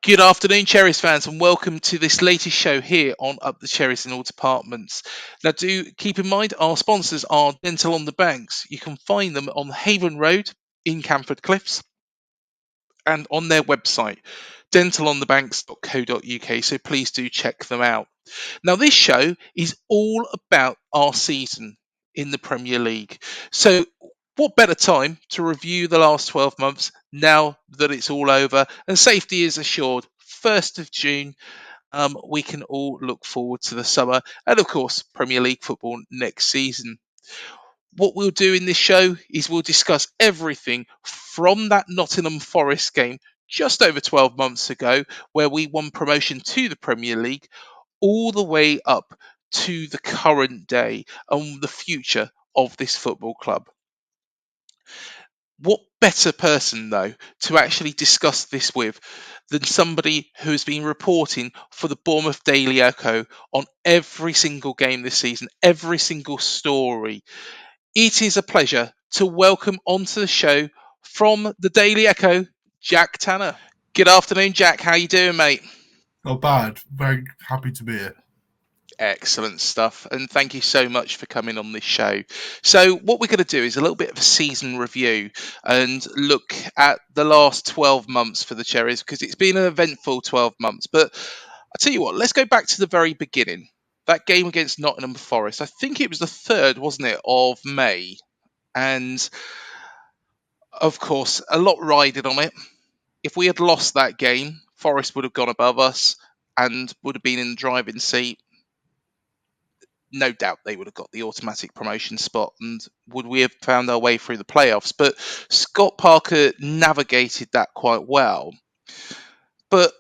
Good afternoon, Cherries fans, and welcome to this latest show here on Up the Cherries in all departments. Now, do keep in mind our sponsors are Dental on the Banks. You can find them on Haven Road in Camford Cliffs and on their website, dentalonthebanks.co.uk. So please do check them out. Now, this show is all about our season in the Premier League. So, what better time to review the last 12 months now that it's all over and safety is assured? 1st of June, we can all look forward to the summer and, of course, Premier League football next season. What we'll do in this show is we'll discuss everything from that Nottingham Forest game just over 12 months ago, where we won promotion to the Premier League, all the way up to the current day and the future of this football club. What better person, though, to actually discuss this with than somebody who has been reporting for the Bournemouth Daily Echo on every single game this season, every single story. It is a pleasure to welcome onto the show from the Daily Echo, Jack Tanner. Good afternoon, Jack. How you doing, mate? Not bad. Very happy to be here. Excellent stuff. And thank you so much for coming on this show. So, what we're going to do is a little bit of a season review and look at the last 12 months for the Cherries because it's been an eventful 12 months. But I'll tell you what, let's go back to the very beginning. That game against Nottingham Forest, I think it was the 3rd, wasn't it, of May? And of course, a lot riding on it. If we had lost that game, Forest would have gone above us and would have been in the driving seat. No doubt they would have got the automatic promotion spot, and would we have found our way through the playoffs? But Scott Parker navigated that quite well. But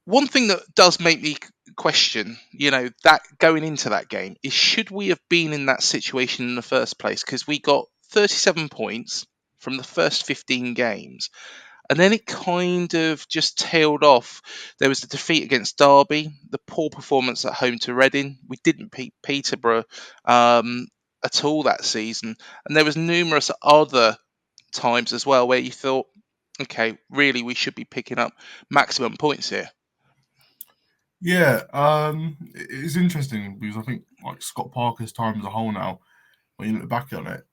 one thing that does make me question, that going into that game is should we have been in that situation in the first place? Because we got 37 points from the first 15 games. And then it kind of just tailed off. There was the defeat against Derby, the poor performance at home to Reading. We didn't beat Peterborough at all that season. And there was numerous other times as well where you thought, okay, really we should be picking up maximum points here. Yeah, it's interesting because I think like Scott Parker's time as a whole now, when you look back on it,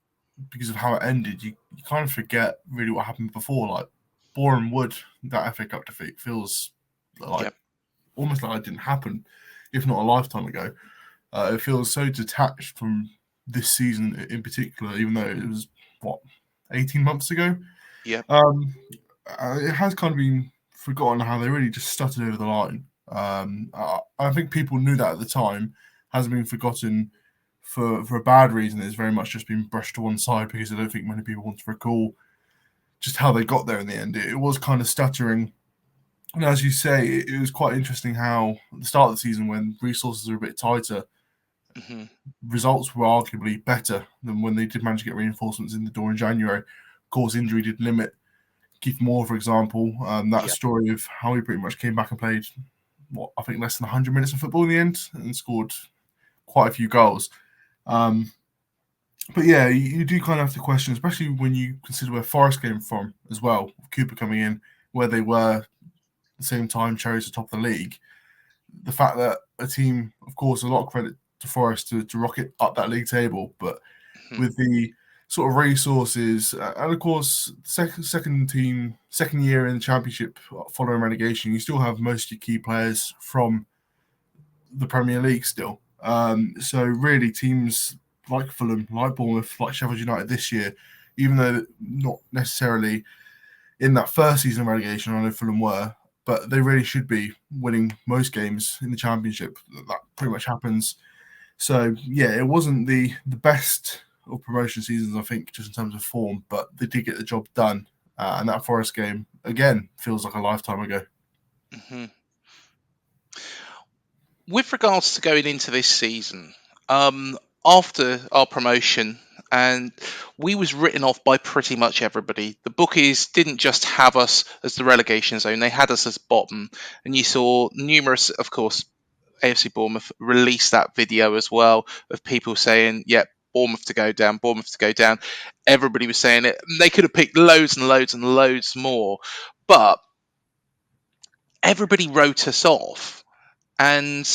because of how it ended, you kind of forget really what happened before. Like Boreham Wood, that FA Cup defeat feels like Yep. almost like it didn't happen, if not a lifetime ago. It feels so detached from this season in particular, even though it was what 18 months ago. Yep. It has kind of been forgotten how they really just stuttered over the line. I think people knew that at the time. Hasn't been forgotten for a bad reason. It's very much just been brushed to one side because I don't think many people want to recall just how they got there in the end. It was kind of stuttering. And as you say, it was quite interesting how at the start of the season, when resources are a bit tighter, Hmm. results were arguably better than when they did manage to get reinforcements in the door in January. Of course, injury did limit Kieffer Moore, for example. That Yep. story of how he pretty much came back and played, I think less than 100 minutes of football in the end and scored quite a few goals. Um, but yeah, you do kind of have to question, especially when you consider where Forest came from as well. Cooper coming in, where they were at the same time, Cherries at top of the league. The fact that a team, of course, a lot of credit to Forest to rocket up that league table, but Hmm. with the sort of resources and of course second year in the championship following relegation, you still have most of your key players from the Premier League still. So really, teams like Fulham, like Bournemouth, like Sheffield United this year, even though not necessarily in that first season of relegation, I know Fulham were, but they really should be winning most games in the championship. That pretty much happens. So yeah, it wasn't the best of promotion seasons, I think, just in terms of form, but they did get the job done. And that Forest game again feels like a lifetime ago. Hmm. With regards to going into this season, after our promotion, and we was written off by pretty much everybody. The bookies didn't just have us as the relegation zone; they had us as bottom. And you saw numerous, of course, AFC Bournemouth release that video as well of people saying, "Yep, Bournemouth to go down, Bournemouth to go down." Everybody was saying it. They could have picked loads and loads and loads more, but everybody wrote us off. And,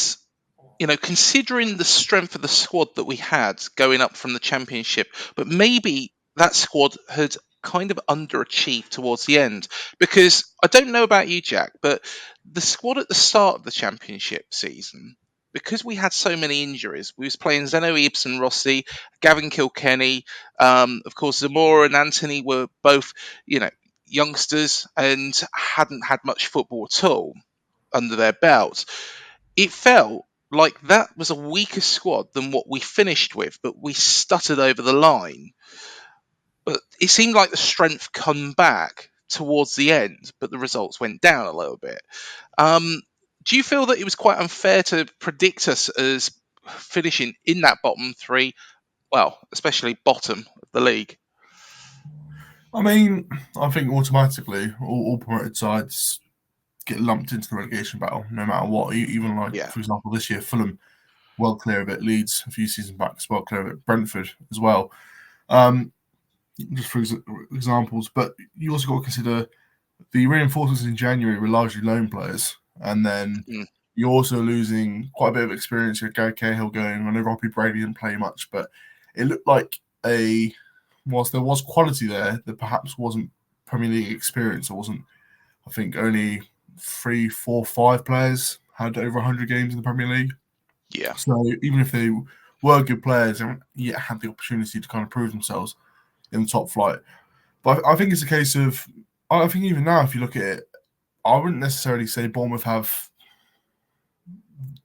considering the strength of the squad that we had going up from the Championship, but maybe that squad had kind of underachieved towards the end. Because I don't know about you, Jack, but the squad at the start of the Championship season, because we had so many injuries, we was playing Zeno Ibsen Rossi, Gavin Kilkenny, of course Zamora and Anthony were both, youngsters and hadn't had much football at all under their belts. It felt like that was a weaker squad than what we finished with, but we stuttered over the line. But it seemed like the strength come back towards the end, but the results went down a little bit. Do you feel that it was quite unfair to predict us as finishing in that bottom three? Well, especially bottom of the league. I mean, I think automatically all promoted sides get lumped into the relegation battle, no matter what. Even like, Yeah. for example, this year, Fulham well clear of it, Leeds a few seasons back as well clear of it, Brentford as well. Just for examples, but you also got to consider the reinforcements in January were largely loan players, and then you're also losing quite a bit of experience. You had Gary Cahill going. I know Robbie Brady didn't play much, but it looked like whilst there was quality there, there perhaps wasn't Premier League experience. It wasn't, I think, only 3, 4, 5 players had over 100 games in the Premier League. Yeah. So even if they were good players, they haven't yet had the opportunity to kind of prove themselves in the top flight. But I think it's a case of, I think even now, if you look at it, I wouldn't necessarily say Bournemouth have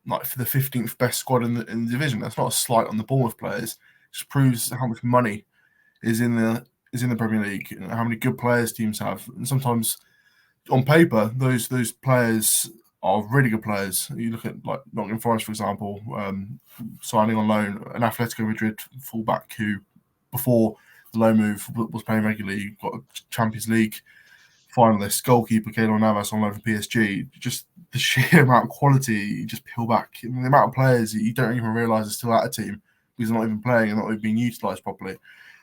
like for the 15th best squad in the division. That's not a slight on the Bournemouth players. It just proves how much money is in the Premier League and how many good players teams have. And sometimes on paper, those players are really good players. You look at like Nottingham Forest, for example, signing on loan an Atletico Madrid fullback who, before the loan move, was playing regularly, got a Champions League finalist, goalkeeper Keylor Navas on loan from PSG. Just the sheer amount of quality you just peel back. I mean, the amount of players you don't even realise are still at a team because they're not even playing and not even being utilised properly.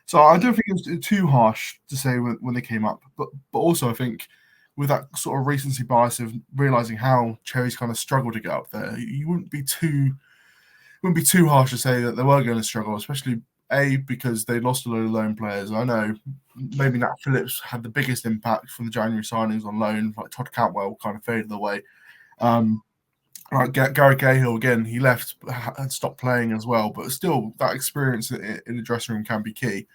So I don't think it was too harsh to say when they came up, but also I think with that sort of recency bias of realising how Cherries kind of struggled to get up there, you wouldn't be too harsh to say that they were going to struggle, especially because they lost a load of loan players. I know maybe Nat Phillips had the biggest impact from the January signings on loan, like Todd Cantwell kind of faded away. Like Gary Cahill, again, he left, had stopped playing as well, but still that experience in the dressing room can be key.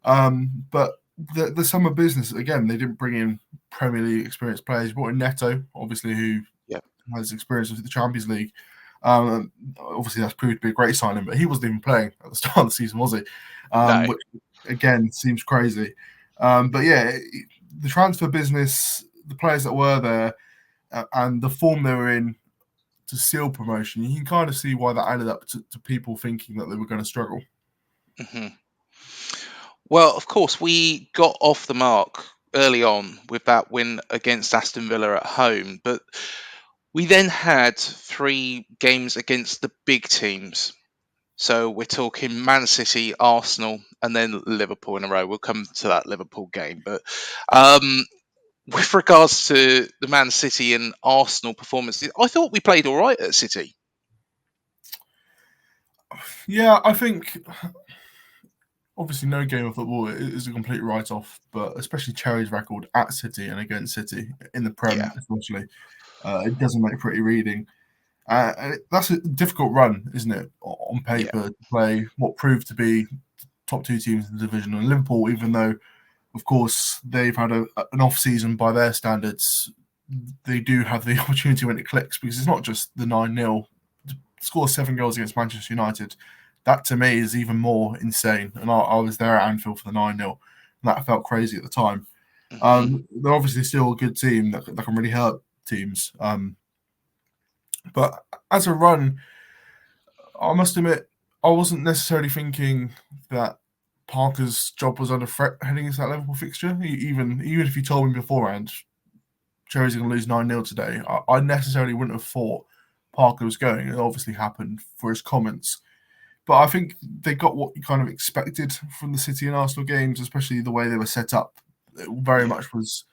But the summer business, again, they didn't bring in Premier League experienced players. You brought in Neto, obviously, who has experience with the Champions League. Obviously, that's proved to be a great signing, but he wasn't even playing at the start of the season, was he? No. Which, again, seems crazy. But yeah, the transfer business, the players that were there, and the form they were in to seal promotion, you can kind of see why that added up to people thinking that they were going to struggle. Mm-hmm. Well, of course, we got off the mark early on with that win against Aston Villa at home, but we then had 3 games against the big teams. So we're talking Man City, Arsenal, and then Liverpool in a row. We'll come to that Liverpool game. But with regards to the Man City and Arsenal performances, I thought we played all right at City. Yeah, I think obviously no game of football is a complete write-off, but especially Cherries' record at City and against City in the Prem, especially, it doesn't make pretty reading. That's a difficult run, isn't it, on paper, to play what proved to be top 2 teams in the division. And Liverpool, even though, of course, they've had an off-season by their standards, they do have the opportunity when it clicks, because it's not just the 9-0. To score 7 goals against Manchester United, that to me is even more insane. And I was there at Anfield for the 9-0, and that felt crazy at the time. Mm-hmm. They're obviously still a good team that can really hurt teams. But as a run, I must admit, I wasn't necessarily thinking that Parker's job was under threat heading into that Liverpool fixture. Even if you told me beforehand, Cherries are going to lose 9-0 today, I necessarily wouldn't have thought Parker was going. It obviously happened for his comments. But I think they got what you kind of expected from the City and Arsenal games, especially the way they were set up. It very much was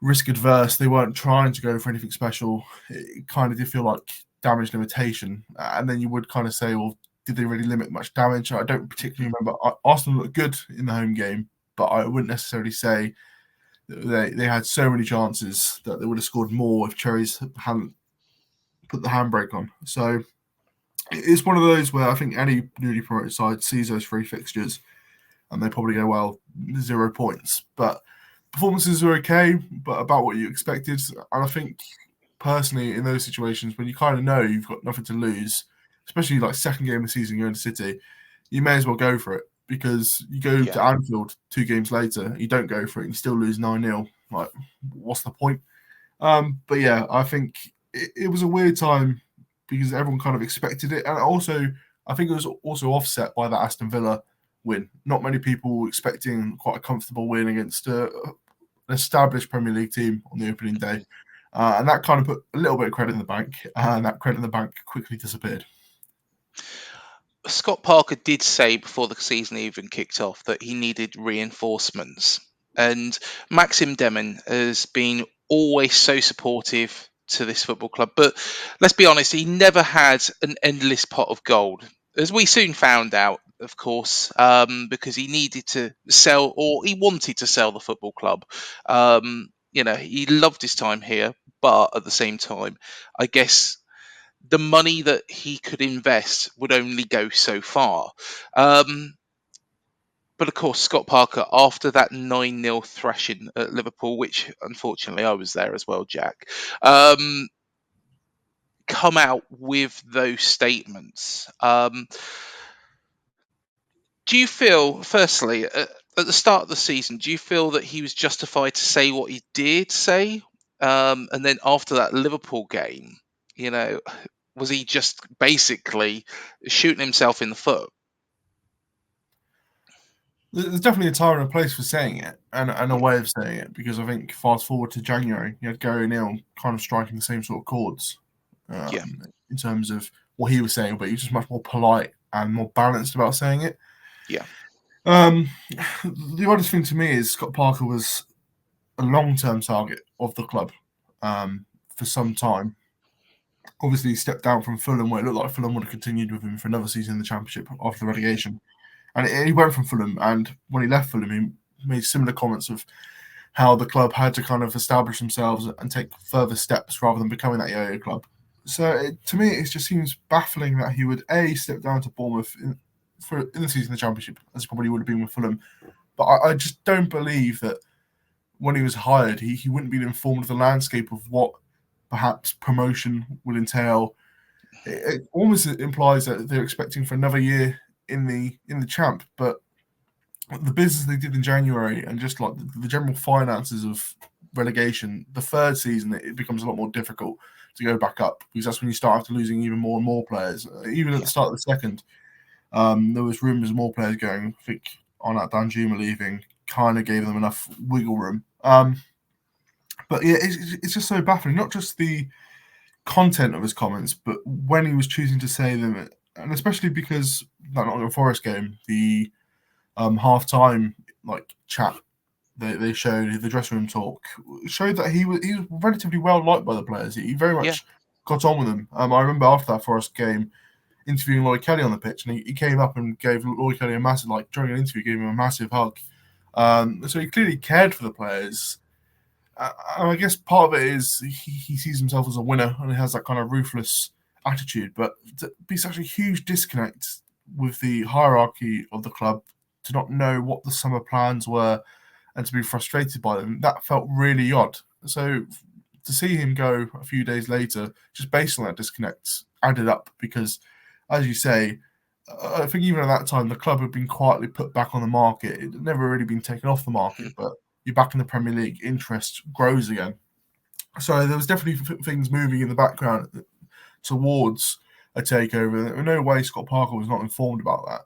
risk adverse. They weren't trying to go for anything special. It kind of did feel like damage limitation. And then you would kind of say, well, did they really limit much damage? I don't particularly remember. Arsenal looked good in the home game, but I wouldn't necessarily say they had so many chances that they would have scored more if Cherries hadn't put the handbrake on. So it's one of those where I think any newly promoted side sees those three fixtures and they probably go, well, 0 points. But performances were okay, but about what you expected. And I think personally in those situations when you kind of know you've got nothing to lose, especially like second game of the season going to City, you may as well go for it, because you go to Anfield 2 games later, you don't go for it and you still lose 9-0. Like, what's the point? But yeah, I think it was a weird time because everyone kind of expected it. And also, I think it was also offset by that Aston Villa win. Not many people were expecting quite a comfortable win against an established Premier League team on the opening day. And that kind of put a little bit of credit in the bank, and that credit in the bank quickly disappeared. Scott Parker did say before the season even kicked off that he needed reinforcements. And Maxim Demin has been always so supportive to this football club. But let's be honest, he never had an endless pot of gold, as we soon found out, of course, because he needed to sell, or he wanted to sell the football club. He loved his time here, but at the same time, I guess the money that he could invest would only go so far. But of course, Scott Parker, after that 9-0 thrashing at Liverpool, which unfortunately I was there as well, Jack, come out with those statements. Do you feel, firstly, at the start of the season, do you feel that he was justified to say what he did say? And then after that Liverpool game, was he just basically shooting himself in the foot? There's definitely a time and a place for saying it, and a way of saying it, because I think fast forward to January, you had Gary O'Neill kind of striking the same sort of chords in terms of what he was saying, but he was just much more polite and more balanced about saying it. Yeah. The oddest thing to me is Scott Parker was a long-term target of the club for some time. Obviously, he stepped down from Fulham, where it looked like Fulham would have continued with him for another season in the Championship after the relegation. And he went from Fulham, and when he left Fulham, he made similar comments of how the club had to kind of establish themselves and take further steps rather than becoming that yo-yo club. So to me, it just seems baffling that he would step down to Bournemouth in the season of the Championship, as he probably would have been with Fulham. But I just don't believe that when he was hired, he wouldn't be informed of the landscape of what perhaps promotion would entail. It almost implies that they're expecting for another year in the champ, but the business they did in January and just like the general finances of relegation, the third season it becomes a lot more difficult to go back up, because that's when you start after losing even more and more players. Even at the start of the second, there was rumours of more players going. I think Onat Danjuma leaving kind of gave them enough wiggle room. But yeah, it's just so baffling. Not just the content of his comments, but when he was choosing to say them, and especially because that Nottingham Forest game, the half-time chat they showed, the dressing room talk, showed that he was relatively well liked by the players. He very much got on with them. I remember after that Forest game interviewing Lloyd Kelly on the pitch, and he came up and gave Lloyd Kelly a massive, during an interview, gave him a massive hug. So he clearly cared for the players. And I guess part of it is he sees himself as a winner and he has that kind of ruthless attitude. But to be such a huge disconnect with the hierarchy of the club, to not know what the summer plans were and to be frustrated by them, that felt really odd. So to see him go a few days later, just based on that disconnect, added up, because, as you say, I think even at that time, the club had been quietly put back on the market. It had never really been taken off the market, but you're back in the Premier League, interest grows again. So there was definitely things moving in the background towards a takeover. In no way Scott Parker was not informed about that.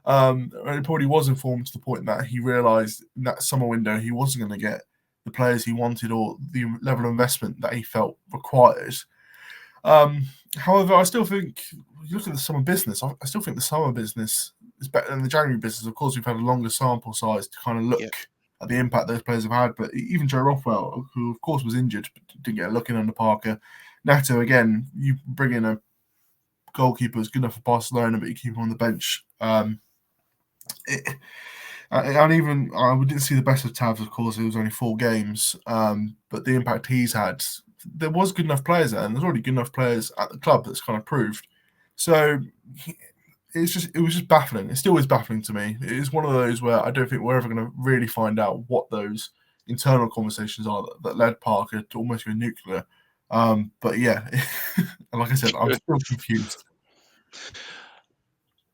And he probably was informed to the point that he realised in that summer window he wasn't going to get the players he wanted or the level of investment that he felt required. However, I still think, you look at the summer business, I still think the summer business is better than the January business. Of course, we've had a longer sample size to kind of look at the impact those players have had. But even Joe Rothwell, who of course was injured, but didn't get a look in under Parker. Neto, again, you bring in a goalkeeper who's good enough for Barcelona, but you keep him on the bench. And even we didn't see the best of Tavs, of course. It was only 4 games, but the impact he's had, there was good enough players there, and there's already good enough players at the club that's kind of proved. So it was just baffling. It still is baffling to me. It is one of those where I don't think we're ever going to really find out what those internal conversations are that led Parker to almost go nuclear. But yeah, like I said, I'm still confused.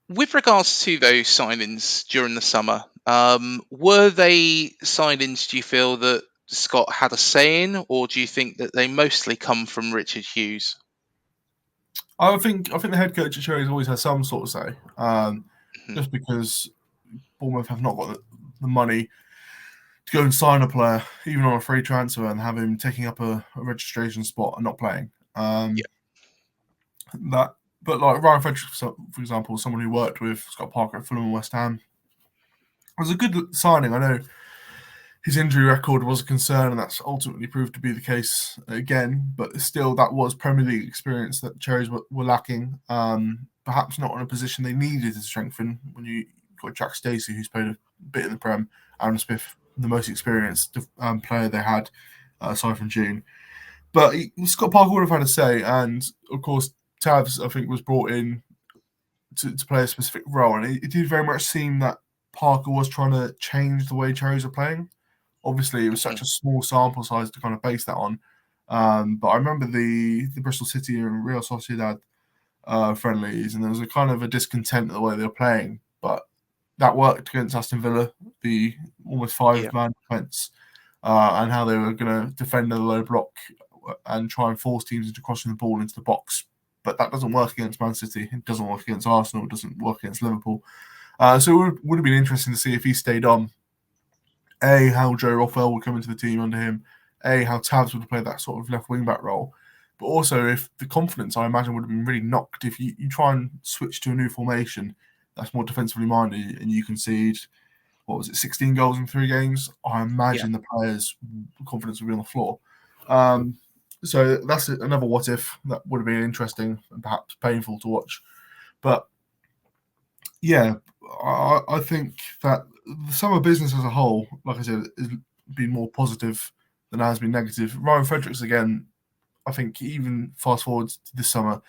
With regards to those signings during the summer, were they signings, do you feel, that Scott had a say in, or do you think that they mostly come from Richard Hughes? I think the head coach at Cherries always has some sort of say, just because Bournemouth have not got the money to go and sign a player, even on a free transfer, and have him taking up a registration spot and not playing. But like Ryan Fredericks, for example, someone who worked with Scott Parker at Fulham and West Ham, it was a good signing. I know his injury record was a concern, and that's ultimately proved to be the case again. But still, that was Premier League experience that Cherries were lacking. Perhaps not in a position they needed to strengthen. When you got Jack Stacey, who's played a bit in the Prem, Aaron Smith, the most experienced player they had, aside from June. But Scott Parker would have had a say, and of course, Tavs, I think, was brought in to play a specific role, and it did very much seem that Parker was trying to change the way Cherries were playing. Obviously, it was such a small sample size to kind of base that on. But I remember the Bristol City and Real Sociedad friendlies, and there was a kind of a discontent at the way they were playing. But that worked against Aston Villa, the almost 5-man defence, and how they were going to defend the low block and try and force teams into crossing the ball into the box. But that doesn't work against Man City. It doesn't work against Arsenal. It doesn't work against Liverpool. So it would have been interesting to see if he stayed on. A, how Joe Rothwell would come into the team under him. A, how Tavs would play that sort of left wing-back role. But also, if the confidence, I imagine, would have been really knocked if you try and switch to a new formation that's more defensively minded and you concede, 16 goals in 3 games? I imagine the players' confidence would be on the floor. So that's another what if that would have been interesting and perhaps painful to watch. But yeah, I think that the summer business as a whole, like I said, has been more positive than it has been negative. Ryan Fredericks, again, I think even fast forward to this summer,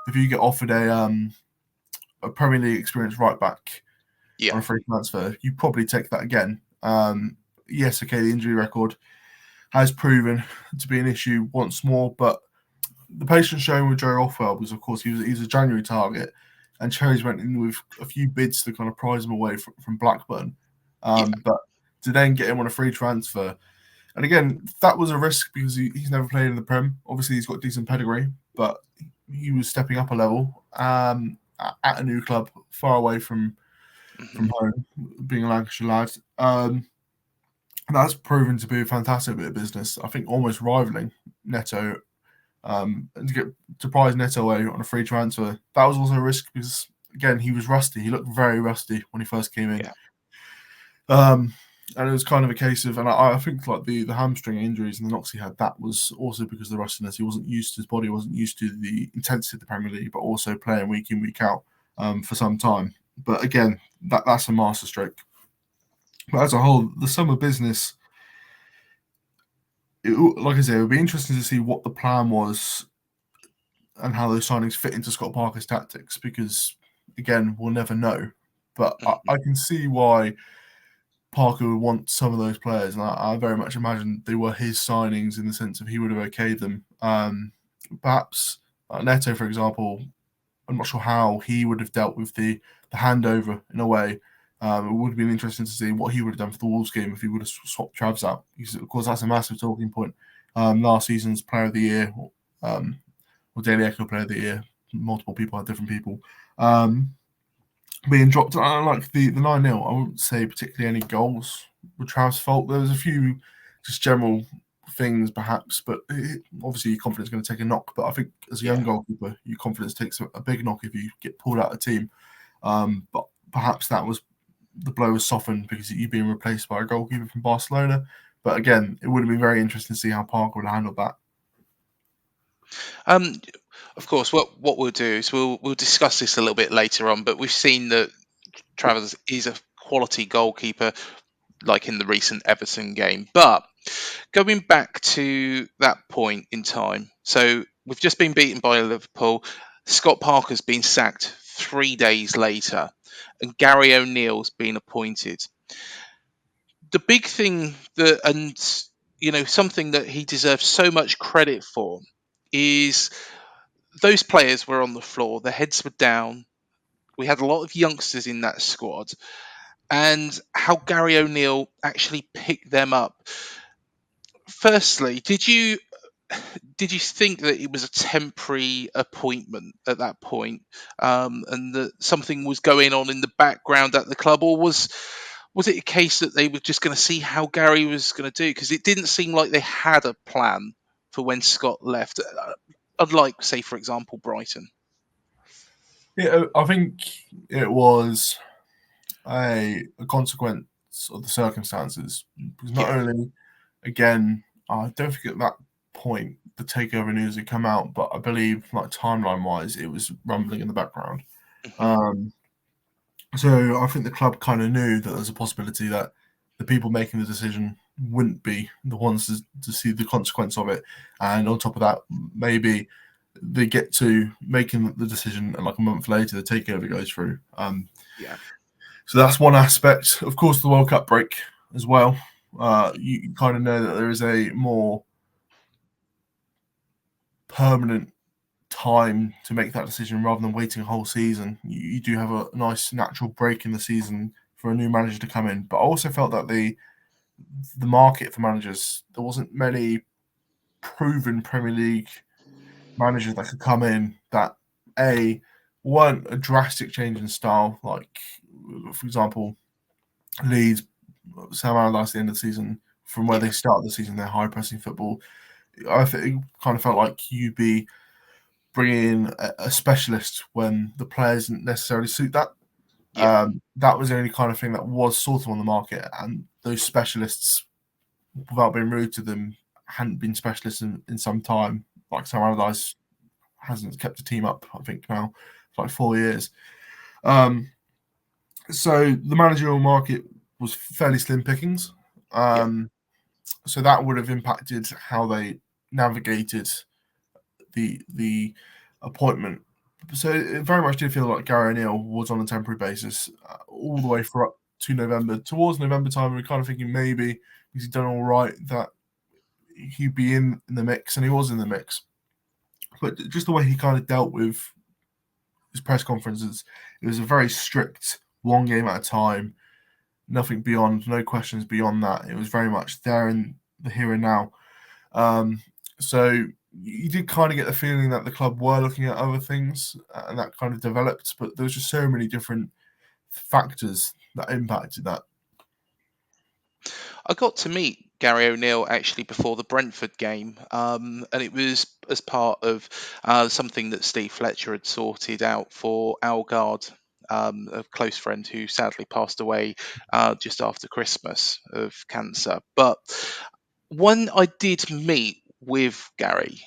if you get offered a Premier League experienced right back on a free transfer, you probably take that again. Yes, okay, the injury record has proven to be an issue once more, but the patience shown with Joe Rothwell was, of course, he was a January target, and Cherries went in with a few bids to kind of prize him away from Blackburn. But to then get him on a free transfer, and again, that was a risk because he's never played in the Prem. Obviously, he's got decent pedigree, but he was stepping up a level at a new club, far away from home, being a Lancashire lad. That's proven to be a fantastic bit of business. I think almost rivaling Neto. And to prize Neto away on a free transfer, that was also a risk because, again, he was rusty. He looked very rusty when he first came in. And it was kind of a case of, and I think like the hamstring injuries and the knocks he had, that was also because of the rustiness. He wasn't used to, his body wasn't used to the intensity of the Premier League, but also playing week in, week out for some time. But again, that's a masterstroke. But as a whole, the summer business, like I said, it would be interesting to see what the plan was and how those signings fit into Scott Parker's tactics, because, again, we'll never know. But I can see why Parker would want some of those players, and I very much imagine they were his signings in the sense of he would have okayed them. Perhaps Neto, for example, I'm not sure how he would have dealt with the handover in a way. It would have been interesting to see what he would have done for the Wolves game if he would have swapped Travs out. Because, of course, that's a massive talking point. Last season's Player of the Year, or Daily Echo Player of the Year, multiple people had different people, being dropped. Like the 9-0, I wouldn't say particularly any goals were Trav's fault. There was a few just general things, perhaps, but obviously your confidence is going to take a knock. But I think as a young goalkeeper, your confidence takes a big knock if you get pulled out of the team. But perhaps that was the blow was softened because you've been replaced by a goalkeeper from Barcelona. But again, it would have been very interesting to see how Parker would have handled that. Of course, what we'll do is we'll discuss this a little bit later on. But we've seen that Travers is a quality goalkeeper, like in the recent Everton game. But going back to that point in time, so we've just been beaten by Liverpool. Scott Parker's been sacked 3 days later, and Gary O'Neill's been appointed. The big thing that, and something that he deserves so much credit for, is those players were on the floor, their heads were down. We had a lot of youngsters in that squad, and how Gary O'Neill actually picked them up. Firstly, did you think that it was a temporary appointment at that point, and that something was going on in the background at the club, or was it a case that they were just going to see how Gary was going to do? Because it didn't seem like they had a plan for when Scott left, unlike, say, for example, Brighton. Yeah, I think it was a consequence of the circumstances. Because not Yeah. only, again, I don't think at that point the takeover news had come out, but I believe, like timeline wise, it was rumbling in the background. Mhm. So I think the club kind of knew that there's a possibility that the people making the decision wouldn't be the ones to see the consequence of it. And on top of that, maybe they get to making the decision and like a month later the takeover goes through. Yeah. So that's one aspect. Of course, the World Cup break as well. You kind of know that there is a more permanent time to make that decision rather than waiting a whole season. You do have a nice natural break in the season for a new manager to come in. But I also felt that the market for managers, there wasn't many proven Premier League managers that could come in that weren't a drastic change in style. Like, for example, Leeds, Sam Allardyce at the end of the season, from where Yeah. they started the season, their high pressing football. I think it kind of felt like you'd be bringing in a specialist when the players didn't necessarily suit that. Yeah. That was the only kind of thing that was sort of on the market, and those specialists, without being rude to them, hadn't been specialists in some time. Like Sam Allardyce hasn't kept the team up, I think now, for like 4 years. So the managerial market was fairly slim pickings. Yeah. So that would have impacted how they navigated the appointment. So it very much did feel like Gary O'Neill was on a temporary basis all the way for up to November. Towards November time, we were kind of thinking maybe he's done all right that he'd be in the mix, and he was in the mix. But just the way he kind of dealt with his press conferences, it was a very strict one game at a time, nothing beyond, no questions beyond that. It was very much there in the here and now. So you did kind of get the feeling that the club were looking at other things, and that kind of developed. But there was just so many different factors that impacted that. I got to meet Gary O'Neill actually before the Brentford game, and it was as part of something that Steve Fletcher had sorted out for Al Guard, a close friend who sadly passed away just after Christmas of cancer. But when I did meet with Gary,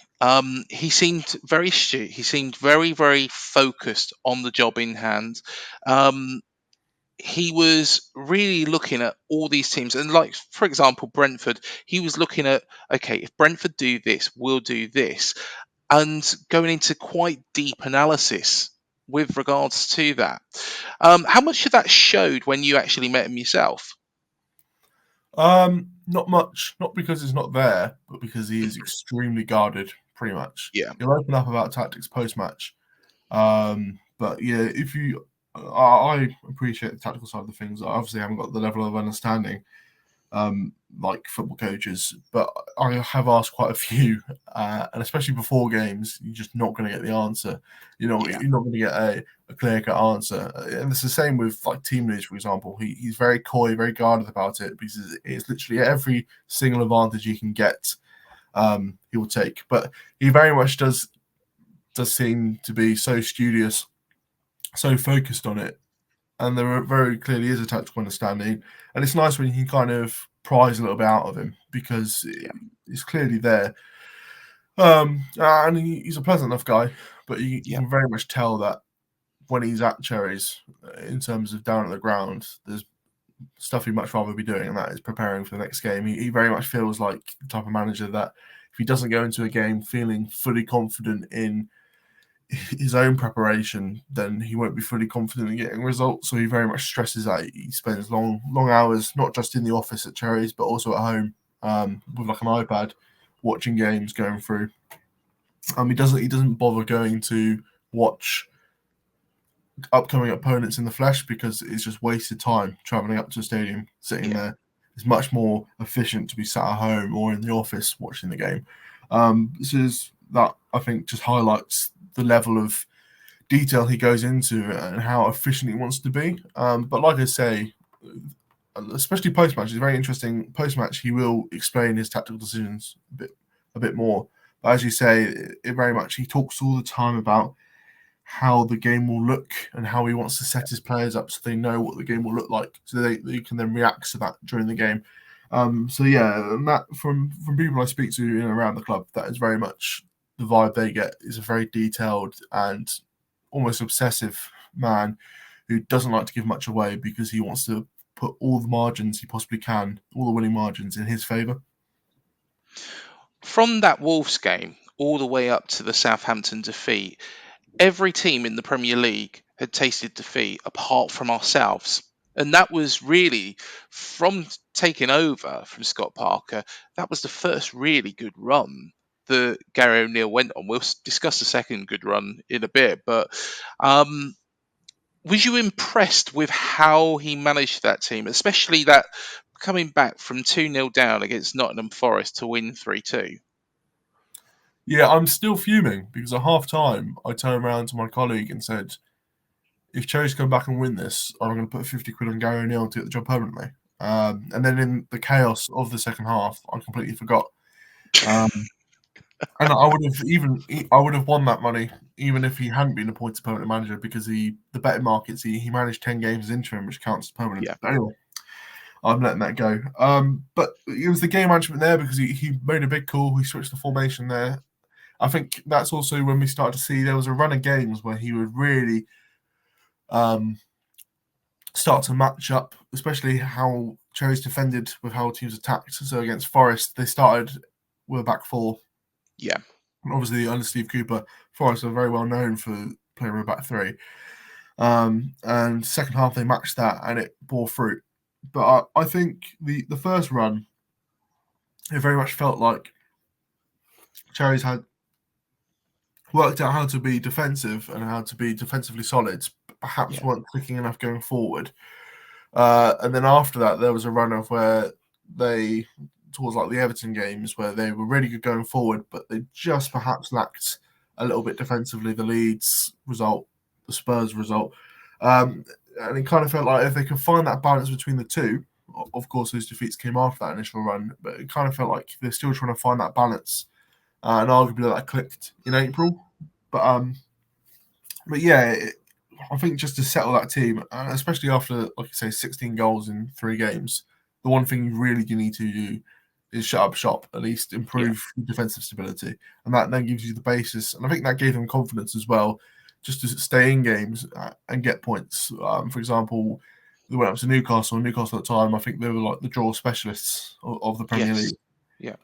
he seemed very astute. He seemed very, very focused on the job in hand. He was really looking at all these teams, and like, for example, Brentford, he was looking at, okay, if Brentford do this, we'll do this, and going into quite deep analysis with regards to that. How much of that showed when you actually met him yourself? Not much, not because he's not there, but because he is Mhm. extremely guarded. Pretty much, Yeah. he'll open up about tactics post match. But yeah, if you, I appreciate the tactical side of the things. I obviously haven't got the level of understanding like football coaches, but I have asked quite a few, and especially before games, you're just not going to get the answer. Yeah. You're not going to get a clear cut answer, and it's the same with like team leaders, for example. He's very coy, very guarded about it because it's literally every single advantage he can get, he will take. But he very much does seem to be so studious, so focused on it, and there very clearly is a tactical understanding. And it's nice when you can kind of prize a little bit out of him because Yeah, it's clearly there. And he's a pleasant enough guy, but you yeah, can very much tell that when he's at Cherries, in terms of down at the ground, there's stuff he'd much rather be doing, and that is preparing for the next game. He very much feels like the type of manager that if he doesn't go into a game feeling fully confident in his own preparation, then he won't be fully confident in getting results. So he very much stresses that. He spends long hours, not just in the office at Cherries, but also at home with like an iPad, watching games, going through. He doesn't bother going to watch upcoming opponents in the flesh because it's just wasted time traveling up to a stadium, sitting yeah. there. It's much more efficient to be sat at home or in the office watching the game. This is that I think just highlights the level of detail he goes into and how efficient he wants to be. But like I say, especially post match, it's very interesting. Post match, he will explain his tactical decisions a bit more. But as you say, it very much he talks all the time about how the game will look and how he wants to set his players up so they know what the game will look like, so they can then react to that during the game. So yeah, and that from people I speak to in and around the club, that is very much the vibe they get. Is a very detailed and almost obsessive man who doesn't like to give much away because he wants to put all the margins he possibly can, all the winning margins, in his favour. From that Wolves game all the way up to the Southampton defeat, every team in the Premier League had tasted defeat apart from ourselves. And that was really from taking over from Scott Parker. That was the first really good run that Gary O'Neill went on. We'll discuss the second good run in a bit, but was you impressed with how he managed that team, especially that coming back from 2-0 down against Nottingham Forest to win 3-2? Yeah, I'm still fuming because at half time I turned around to my colleague and said, if Cherries come back and win this, I'm going to put 50 quid on Gary O'Neill to get the job permanently. And then in the chaos of the second half, I completely forgot. Um, and I would have won that money even if he hadn't been appointed permanent manager because the betting markets he managed 10 games as interim, which counts as permanent. Yeah, But anyway, I'm letting that go. But it was the game management there because he made a big call. He switched the formation there. I think that's also when we started to see there was a run of games where he would really um, start to match up, especially how Cherries defended with how teams attacked. So against Forest, they started with a back four. yeah, Obviously, under Steve Cooper, Forest are very well known for playing with a back three. And second half, they matched that and it bore fruit. But I think the first run, it very much felt like Cherries had worked out how to be defensive and how to be defensively solid, perhaps yeah, weren't clicking enough going forward. And then after that, there was a run of where they, towards like the Everton games, where they were really good going forward, but they just perhaps lacked a little bit defensively. The Leeds result, the Spurs result. And it kind of felt like if they could find that balance between the two, of course, those defeats came after that initial run, but it kind of felt like they're still trying to find that balance. And arguably that clicked in April. But but yeah, I think just to settle that team, especially after, like I say, 16 goals in 3 games, the one thing you really do need to do is shut up shop, at least yeah, improve defensive stability. And that then gives you the basis. And I think that gave them confidence as well, just to stay in games and get points. For example, they went up to Newcastle. Newcastle at the time, I think they were like the draw specialists of the Premier yes, League. yeah,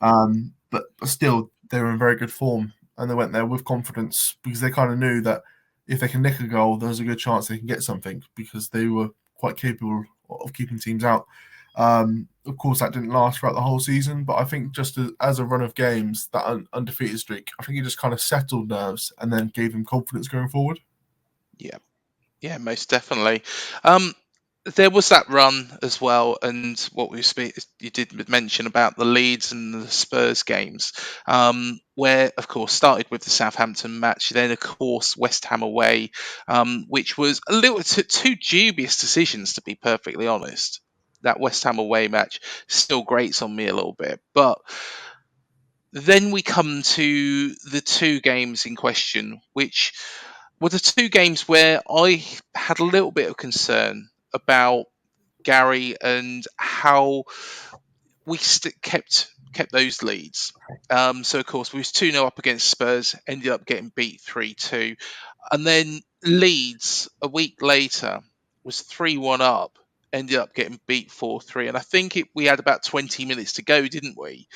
But still, they were in very good form, and they went there with confidence because they kind of knew that if they can nick a goal, there's a good chance they can get something because they were quite capable of keeping teams out. Of course, that didn't last throughout the whole season, but I think just as a run of games, that undefeated streak, I think it just kind of settled nerves and then gave them confidence going forward. yeah. Yeah, most definitely. Um, there was that run as well, and what you did mention about the Leeds and the Spurs games, where of course started with the Southampton match, then of course West Ham away, which was a little two dubious decisions to be perfectly honest. That West Ham away match still grates on me a little bit, but then we come to the two games in question, which were the two games where I had a little bit of concern about Gary and how we kept those leads. So of course we was 2-0 up against Spurs, ended up getting beat 3-2, and then Leeds a week later was 3-1 up, ended up getting beat 4-3, and I think we had about 20 minutes to go, didn't we?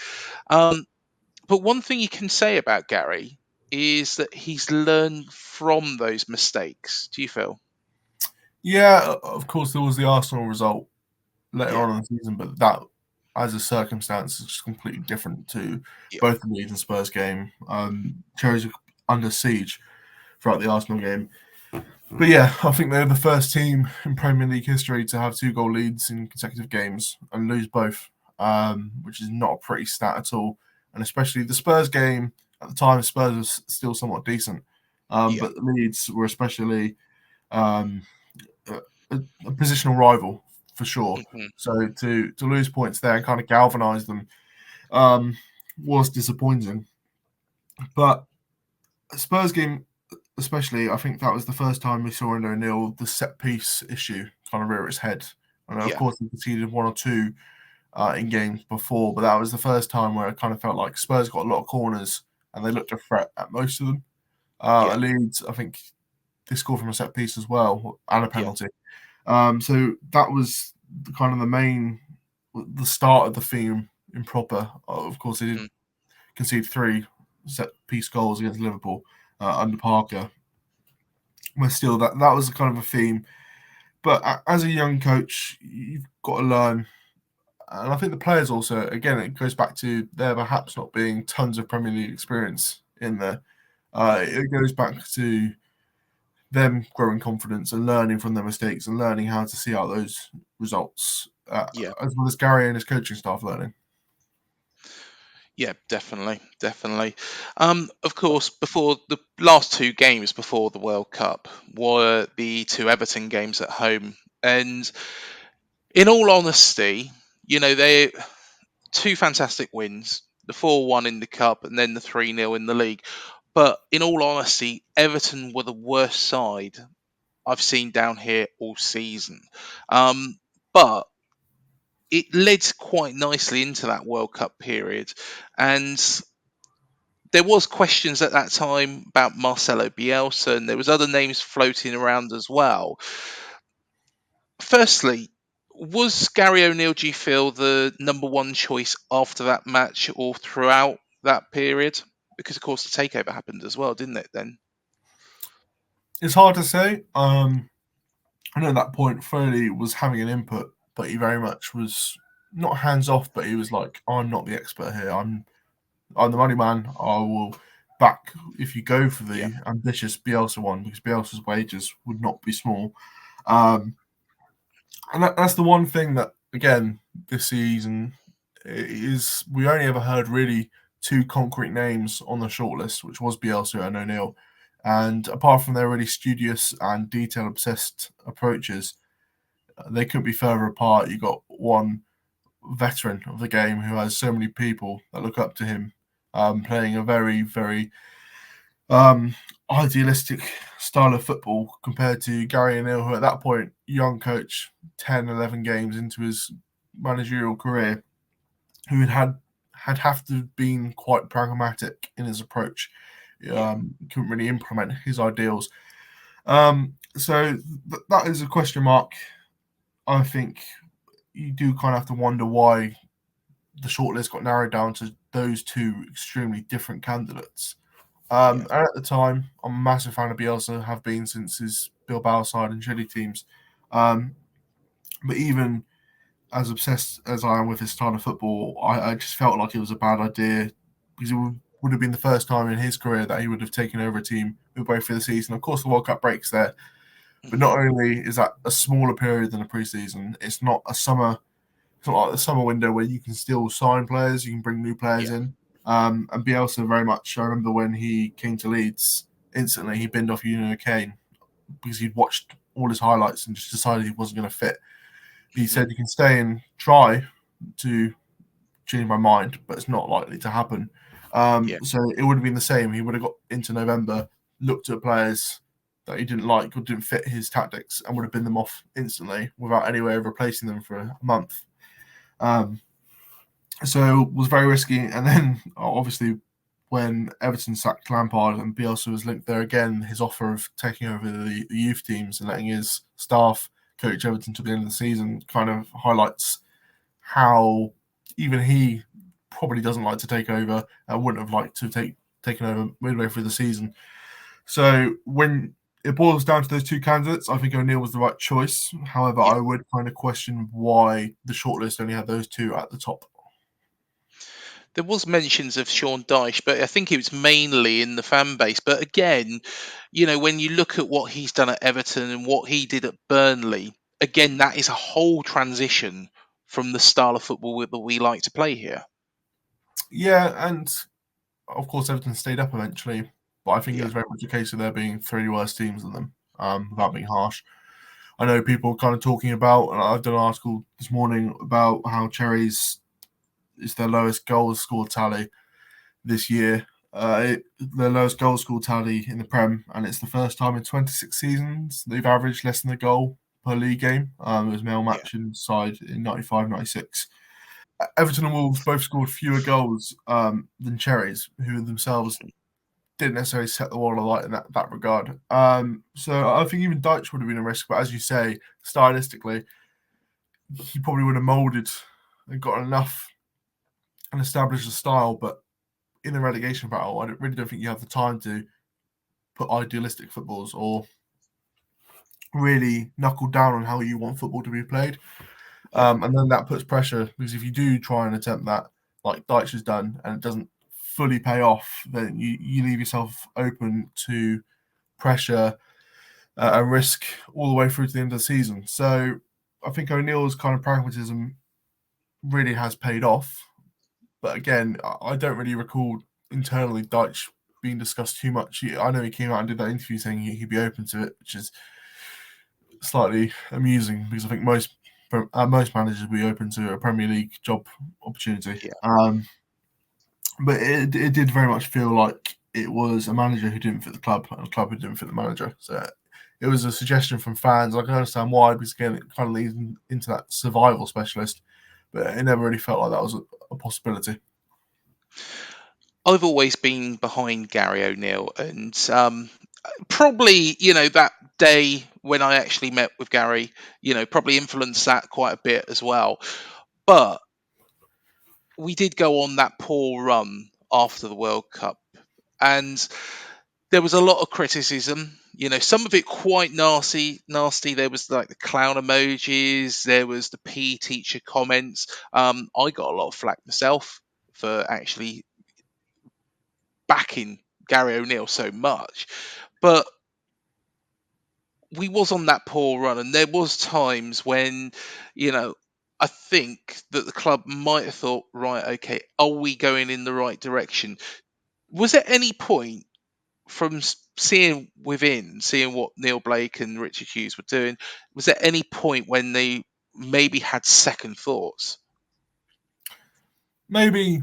Um, but one thing you can say about Gary is that he's learned from those mistakes. Do you feel? Yeah, of course, there was the Arsenal result later Yeah, on in the season, but that, as a circumstance, is completely different to yeah, both the Leeds and Spurs game. Cherries were under siege throughout the Arsenal game. But yeah, I think they're the first team in Premier League history to have 2-goal leads in consecutive games and lose both, which is not a pretty stat at all. And especially the Spurs game, at the time, Spurs was still somewhat decent. yeah, But the Leeds were especially um, a positional rival for sure. hmm, So to lose points there and kind of galvanise them um, was disappointing. But Spurs game, especially, I think that was the first time we saw in O'Neill the set piece issue kind of rear its head. And of yeah, course, we conceded one or two in games before, but that was the first time where it kind of felt like Spurs got a lot of corners and they looked a threat at most of them. yeah, Leeds, I think they scored from a set piece as well and a yeah, penalty. So that was kind of the start of the theme in proper. Of course, they did hmm, concede 3 set piece goals against Liverpool under Parker. But still, that was kind of a theme. But as a young coach, you've got to learn. And I think the players also, again, it goes back to there perhaps not being tons of Premier League experience in there. hmm, It goes back to them growing confidence and learning from their mistakes and learning how to see out those results, yeah. as well as Gary and his coaching staff learning. Yeah, definitely, definitely. Of course, before the last two games before the World Cup were the two Everton games at home, and in all honesty, they two fantastic wins: the 4-1 in the cup, and then the 3-0 in the league. But in all honesty, Everton were the worst side I've seen down here all season. But it led quite nicely into that World Cup period, and there was questions at that time about Marcelo Bielsa, and there was other names floating around as well. Firstly, was Gary O'Neill, do you feel, the number one choice after that match or throughout that period? Because of course the takeover happened as well, didn't it? Then, It's hard to say. I know at that point Foley was having an input, but he very much was not hands off, but he was like, "I'm not the expert here. I'm the money man. I will back if you go for yeah, the ambitious Bielsa one because Bielsa's wages would not be small." Um, and that's the one thing that again this season is we only ever heard really two concrete names on the shortlist, which was Bielsa and O'Neill. And apart from their really studious and detail obsessed approaches, they couldn't be further apart. You got one veteran of the game who has so many people that look up to him, playing a very, very um, idealistic style of football compared to Gary O'Neill, who at that point, young coach, 10, 11 games into his managerial career, who had have to have been quite pragmatic in his approach. yeah, Couldn't really implement his ideals. So that is a question mark. I think you do kind of have to wonder why the shortlist got narrowed down to those two extremely different candidates. yeah, And at the time, I'm a massive fan of Bielsa, have been since his Bilbao side and Chile teams. Um, but even as obsessed as I am with his style of football, I just felt like it was a bad idea because it would have been the first time in his career that he would have taken over a team midway through the season. Of course, the World Cup breaks there, but hmm, not only is that a smaller period than a preseason, it's not a summer. It's not like the summer window where you can still sign players, you can bring new players yeah, in. And Bielsa very much. I remember when he came to Leeds, instantly he binned off Union Kane because he'd watched all his highlights and just decided he wasn't going to fit. He hmm, said you can stay and try to change my mind, but it's not likely to happen. yeah, So it would have been the same. He would have got into November, looked at players, that he didn't like or didn't fit his tactics, and would have binned them off instantly without any way of replacing them for a month. So it was very risky. And then obviously when Everton sacked Lampard and Bielsa was linked there again, his offer of taking over the youth teams and letting his staff coach Everton to the end of the season kind of highlights how even he probably doesn't like to take over and wouldn't have liked to have taken over midway through the season. So when it boils down to those two candidates, I think O'Neill was the right choice. However, Yeah. I would kind of question why the shortlist only had those two at the top. There was mentions of Sean Dyche, but I think it was mainly in the fan base. But again, when you look at what he's done at Everton and what he did at Burnley, again, that is a whole transition from the style of football that we like to play here. Yeah, and of course Everton stayed up eventually, but I think it Yeah. was very much a case of there being three worse teams than them, without being harsh. I know people kind of talking about, and I've done an article this morning about how Cherries is their lowest goals scored tally this year. Their lowest goal scored tally in the Prem, and it's the first time in 26 seasons they've averaged less than a goal per league game. It was male Yeah. match inside in 95, 96. Everton and Wolves both scored fewer goals than Cherries, who themselves didn't necessarily set the world alight in that regard. So I think even Dyche would have been a risk, but as you say, stylistically, he probably would have moulded and got enough and established a style. But in the relegation battle, really don't think you have the time to put idealistic footballs or really knuckle down on how you want football to be played. Yeah. And then that puts pressure, because if you do try and attempt that, like Dyche has done, and it doesn't fully pay off, then you leave yourself open to pressure and risk all the way through to the end of the season. So I think O'Neill's kind of pragmatism really has paid off. But again, I don't really recall internally Dyche being discussed too much. I know he came out and did that interview saying he'd be open to it, which is slightly amusing, because I think most managers will be open to a Premier League job opportunity. Yeah. But it did very much feel like it was a manager who didn't fit the club and a club who didn't fit the manager. So it was a suggestion from fans. I can understand why, because again, it kind of leads into that survival specialist, but it never really felt like that was a possibility. I've always been behind Gary O'Neill, and probably that day when I actually met with Gary, probably influenced that quite a bit as well. But we did go on that poor run after the World Cup, and there was a lot of criticism. Some of it quite nasty. Nasty. There was like the clown emojis. There was the PE teacher comments. I got a lot of flack myself for actually backing Gary O'Neill so much, but we was on that poor run, and there was times when, I think that the club might have thought, right, okay, are we going in the right direction? Was there any point from seeing what Neil Blake and Richard Hughes were doing, was there any point when they maybe had second thoughts? Maybe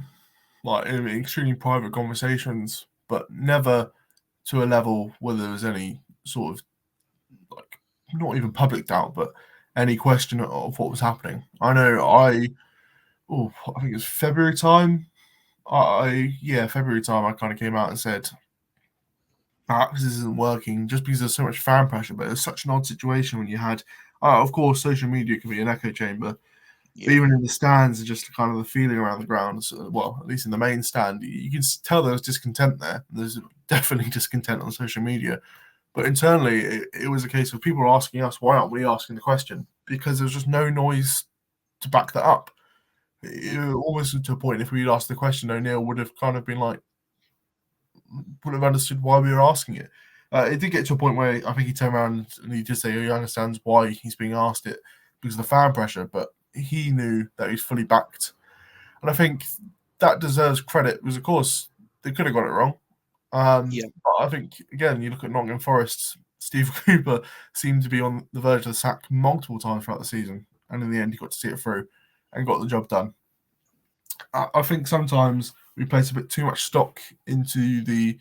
like in extremely private conversations, but never to a level where there was any sort of, like, not even public doubt, but any question of what was happening. I know Yeah, I think it's February time. February time. I kind of came out and said perhaps this isn't working just because there's so much fan pressure. But it's such an odd situation when you had, of course, social media can be an echo chamber. But yeah, even in the stands and just kind of the feeling around the ground, well, at least in the main stand, you can tell there was discontent there. There's definitely discontent on social media. But internally, it was a case of people asking us, why aren't we asking the question? Because there's just no noise to back that up. Almost to a point, if we'd asked the question, O'Neill would have kind of been like, would have understood why we were asking it. It did get to a point where I think he turned around and he did say he understands why he's being asked it because of the fan pressure, but he knew that he's fully backed. And I think that deserves credit because, of course, they could have got it wrong. yeah. But I think, again, you look at Nottingham Forest, Steve Cooper seemed to be on the verge of the sack multiple times throughout the season. And in the end, he got to see it through and got the job done. I think sometimes we place a bit too much stock into the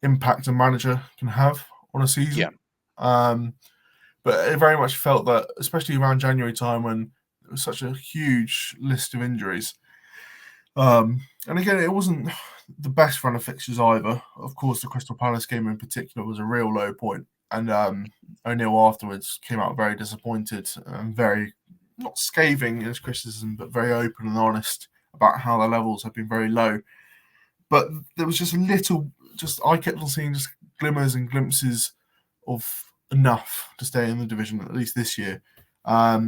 impact a manager can have on a Yeah. season. But it very much felt that, especially around January time when there was such a huge list of injuries. And again, it wasn't the best run of fixtures either. Of course, the Crystal Palace game in particular was a real low point, and O'Neill afterwards came out very disappointed and very, not scathing in his criticism, but very open and honest about how the levels have been very low. But there was just a little, I kept on seeing just glimmers and glimpses of enough to stay in the division, at least this year. At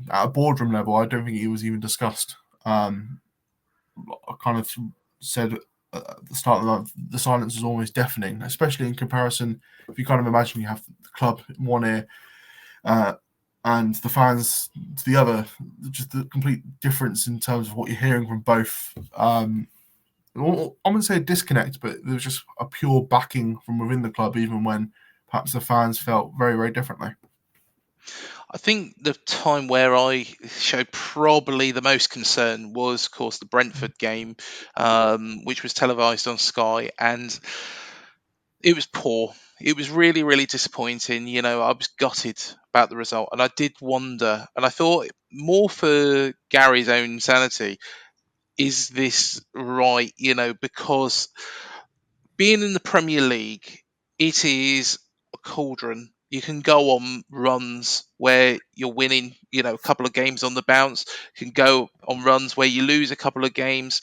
a boardroom level, I don't think it was even discussed. I kind of said at the start of the month, the silence was almost deafening, especially in comparison. If you kind of imagine you have the club in one ear and the fans to the other, just the complete difference in terms of what you're hearing from both. I wouldn't say a disconnect, but there was just a pure backing from within the club, even when perhaps the fans felt very, very differently. I think the time where I showed probably the most concern was, of course, the Brentford game, which was televised on Sky, and it was poor. It was really, really disappointing. I was gutted about the result, and I did wonder, and I thought more for Gary's own sanity, is this right? Because being in the Premier League, it is a cauldron. You can go on runs where you're winning, a couple of games on the bounce. You can go on runs where you lose a couple of games,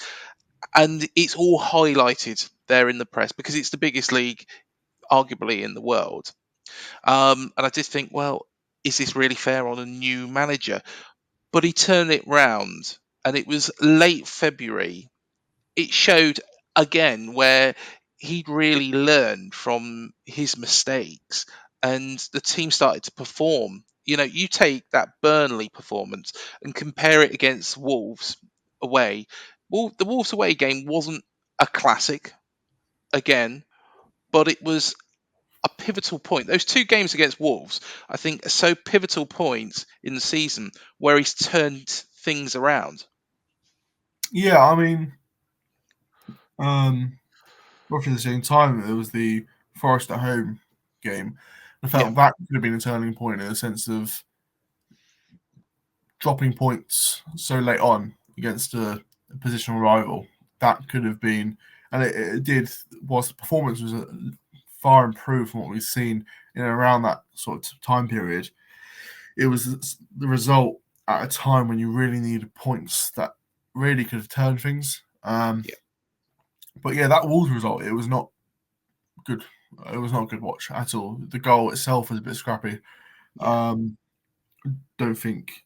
and it's all highlighted there in the press because it's the biggest league, arguably, in the world. And I did think, well, is this really fair on a new manager? But he turned it round, and it was late February. It showed again where he'd really learned from his mistakes and the team started to perform. You take that Burnley performance and compare it against Wolves away. Well, the Wolves away game wasn't a classic again, but it was a pivotal point. Those two games against Wolves, I think, are so pivotal points in the season where he's turned things around. Yeah, I mean, roughly the same time, there was the Forest at home game. I Yeah, felt that could have been a turning point in the sense of dropping points so late on against a positional rival. That could have been, and it did, whilst the performance was far improved from what we've seen in and around that sort of time period. It was the result at a time when you really needed points that really could have turned things. yeah, But yeah, that Wolves result, it was not good. It was not a good watch at all. The goal itself was a bit scrappy. yeah, Don't think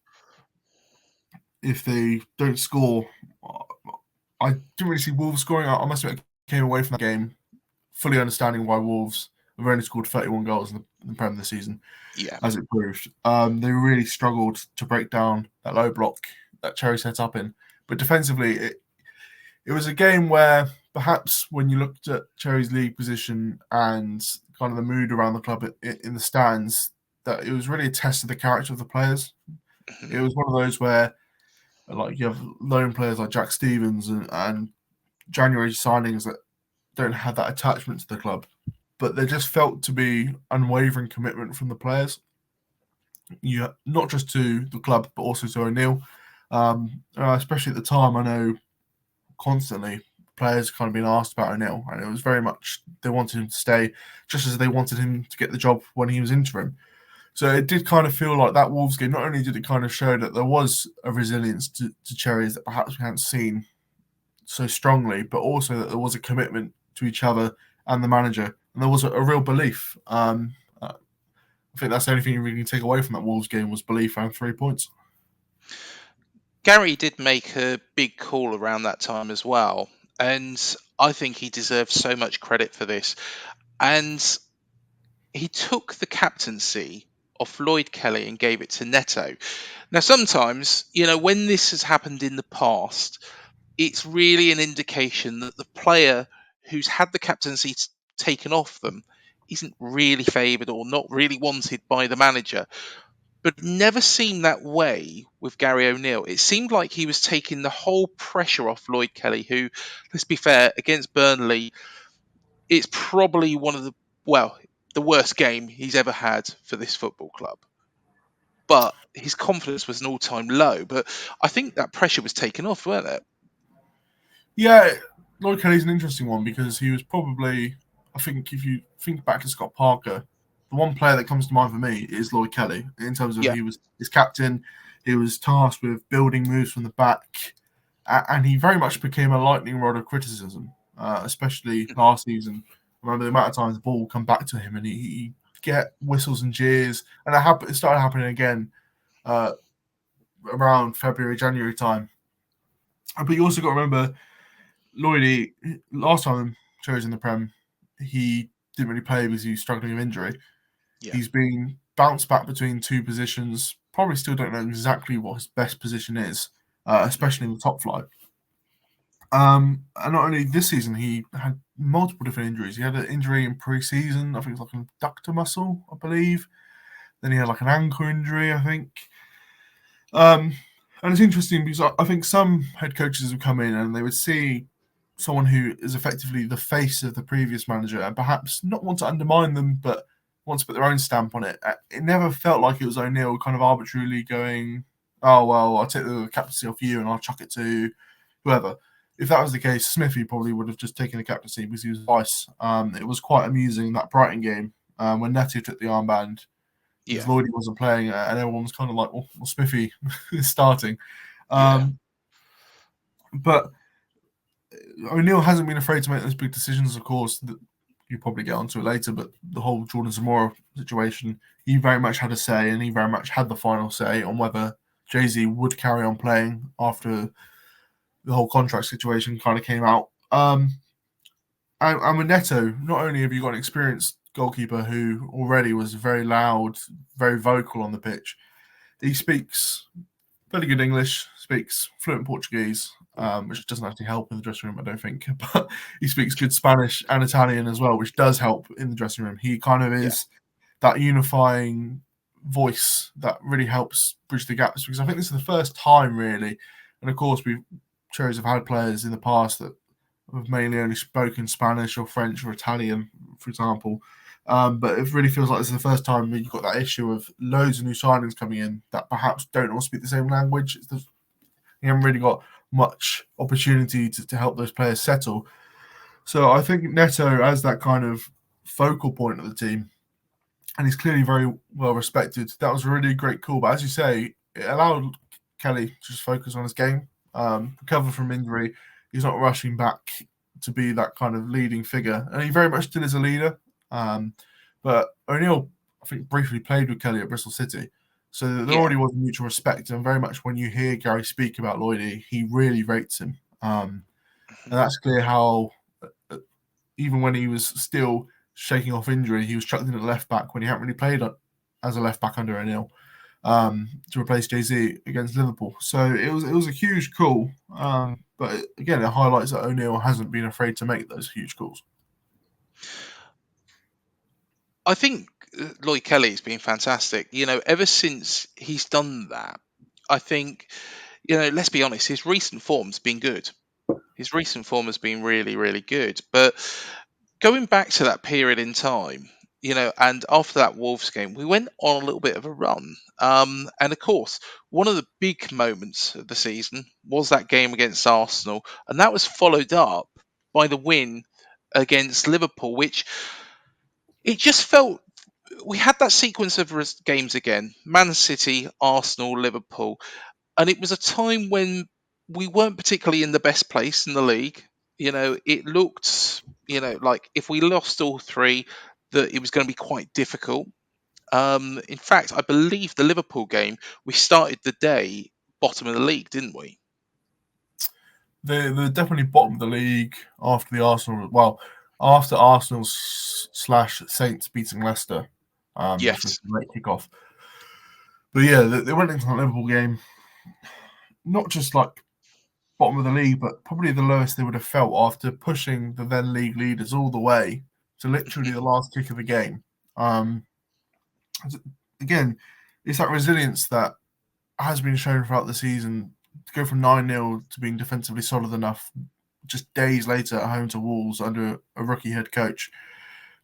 if they don't score, I didn't really see Wolves scoring. I must admit, I came away from that game fully understanding why Wolves have only scored 31 goals in the Premier this season, yeah, as it proved. They really struggled to break down that low block that Cherry set up in. But defensively, it was a game where perhaps when you looked at Cherry's league position and kind of the mood around the club in the stands, that it was really a test of the character of the players. mhm, It was one of those where, like, you have lone players like Jack Stevens and January signings that don't have that attachment to the club, but there just felt to be unwavering commitment from the players. Not just to the club, but also to O'Neill. Especially at the time, I know constantly players kind of been asked about O'Neill, and it was very much they wanted him to stay, just as they wanted him to get the job when he was interim. So it did kind of feel like that Wolves game. Not only did it kind of show that there was a resilience to Cherries that perhaps we hadn't seen so strongly, but also that there was a commitment to each other and the manager, and there was a real belief. I think that's the only thing you really can take away from that Wolves game was belief and 3 points. Gary did make a big call around that time as well, and I think he deserves so much credit for this. And he took the captaincy of Lloyd Kelly and gave it to Neto. Now, sometimes, when this has happened in the past, it's really an indication that the player who's had the captaincy taken off them isn't really favoured or not really wanted by the manager. But it never seemed that way with Gary O'Neill. It seemed like he was taking the whole pressure off Lloyd Kelly, who, let's be fair, against Burnley, it's probably one of the, well, the worst game he's ever had for this football club. But his confidence was an all-time low. But I think that pressure was taken off, weren't it? Yeah, Lloyd Kelly's an interesting one because he was probably, I think, if you think back to Scott Parker, the one player that comes to mind for me is Lloyd Kelly in terms of Yeah. he was his captain. He was tasked with building moves from the back, and he very much became a lightning rod of criticism, especially last season. I remember the amount of times the ball would come back to him and he get whistles and jeers, and it started happening again around February, January time. But you also got to remember Lloydie, last time Cherries in the Prem, he didn't really play because he was struggling with injury. Yeah. He's been bounced back between two positions. Probably still don't know exactly what his best position is, especially in the top flight. And not only this season, he had multiple different injuries. He had an injury in pre-season. I think it's like an adductor muscle, I believe. Then he had like an ankle injury, I think. And it's interesting because I think some head coaches would come in and they would see someone who is effectively the face of the previous manager and perhaps not want to undermine them, but want to put their own stamp on it. It never felt like it was O'Neill kind of arbitrarily going, oh, well, I'll take the captaincy off you and I'll chuck it to whoever. If that was the case, Smithy probably would have just taken the captaincy because he was vice. It was quite amusing, that Brighton game, when Neto took the armband because Yeah. Lloydie wasn't playing and everyone was kind of like, well Smithy is starting. Yeah. But O'Neill hasn't been afraid to make those big decisions, of course. You probably get onto it later, but the whole Jordan Zamora situation, he very much had a say and he very much had the final say on whether Jay-Z would carry on playing after the whole contract situation kind of came out. And with Neto, not only have you got an experienced goalkeeper who already was very loud, very vocal on the pitch, he speaks fairly good English, speaks fluent Portuguese, which doesn't actually help in the dressing room, I don't think. But he speaks good Spanish and Italian as well, which does help in the dressing room. He kind of is that unifying voice that really helps bridge the gaps because I think this is the first time really, and of course Cherries have had players in the past that have mainly only spoken Spanish or French or Italian, for example. But it really feels like this is the first time you've got that issue of loads of new signings coming in that perhaps don't all speak the same language. You haven't really got much opportunity to help those players settle. So I think Neto as that kind of focal point of the team, and he's clearly very well respected. That was a really great call. But as you say, it allowed Kelly to just focus on his game, recover from injury. He's not rushing back to be that kind of leading figure. And he very much still is a leader. But O'Neill, I think, briefly played with Kelly at Bristol City. So there already was mutual respect. And very much when you hear Gary speak about Lloydie, he really rates him. And that's clear how, even when he was still shaking off injury, he was chucked in at left back when he hadn't really played as a left back under O'Neill to replace Jay-Z against Liverpool. So it was a huge call. But again, it highlights that O'Neill hasn't been afraid to make those huge calls. I think Lloyd Kelly's been fantastic. Ever since he's done that, I think, let's be honest, his recent form's been good. His recent form has been really, really good. But going back to that period in time, and after that Wolves game, we went on a little bit of a run. And of course, one of the big moments of the season was that game against Arsenal, and that was followed up by the win against Liverpool, which it just felt we had that sequence of games again: Man City, Arsenal, Liverpool, and it was a time when we weren't particularly in the best place in the league. It looked, like if we lost all three, that it was going to be quite difficult. In fact, I believe the Liverpool game, we started the day bottom of the league, didn't we? They're definitely bottom of the league after the Arsenal. Well, after Arsenal's / Saints beating Leicester, which was Yes. the late kickoff. But yeah, they went into that Liverpool game, not just like bottom of the league, but probably the lowest they would have felt after pushing the then league leaders all the way to literally the last kick of the game. Again, it's that resilience that has been shown throughout the season to go from 9-0 to being defensively solid enough just days later at home to Wolves under a rookie head coach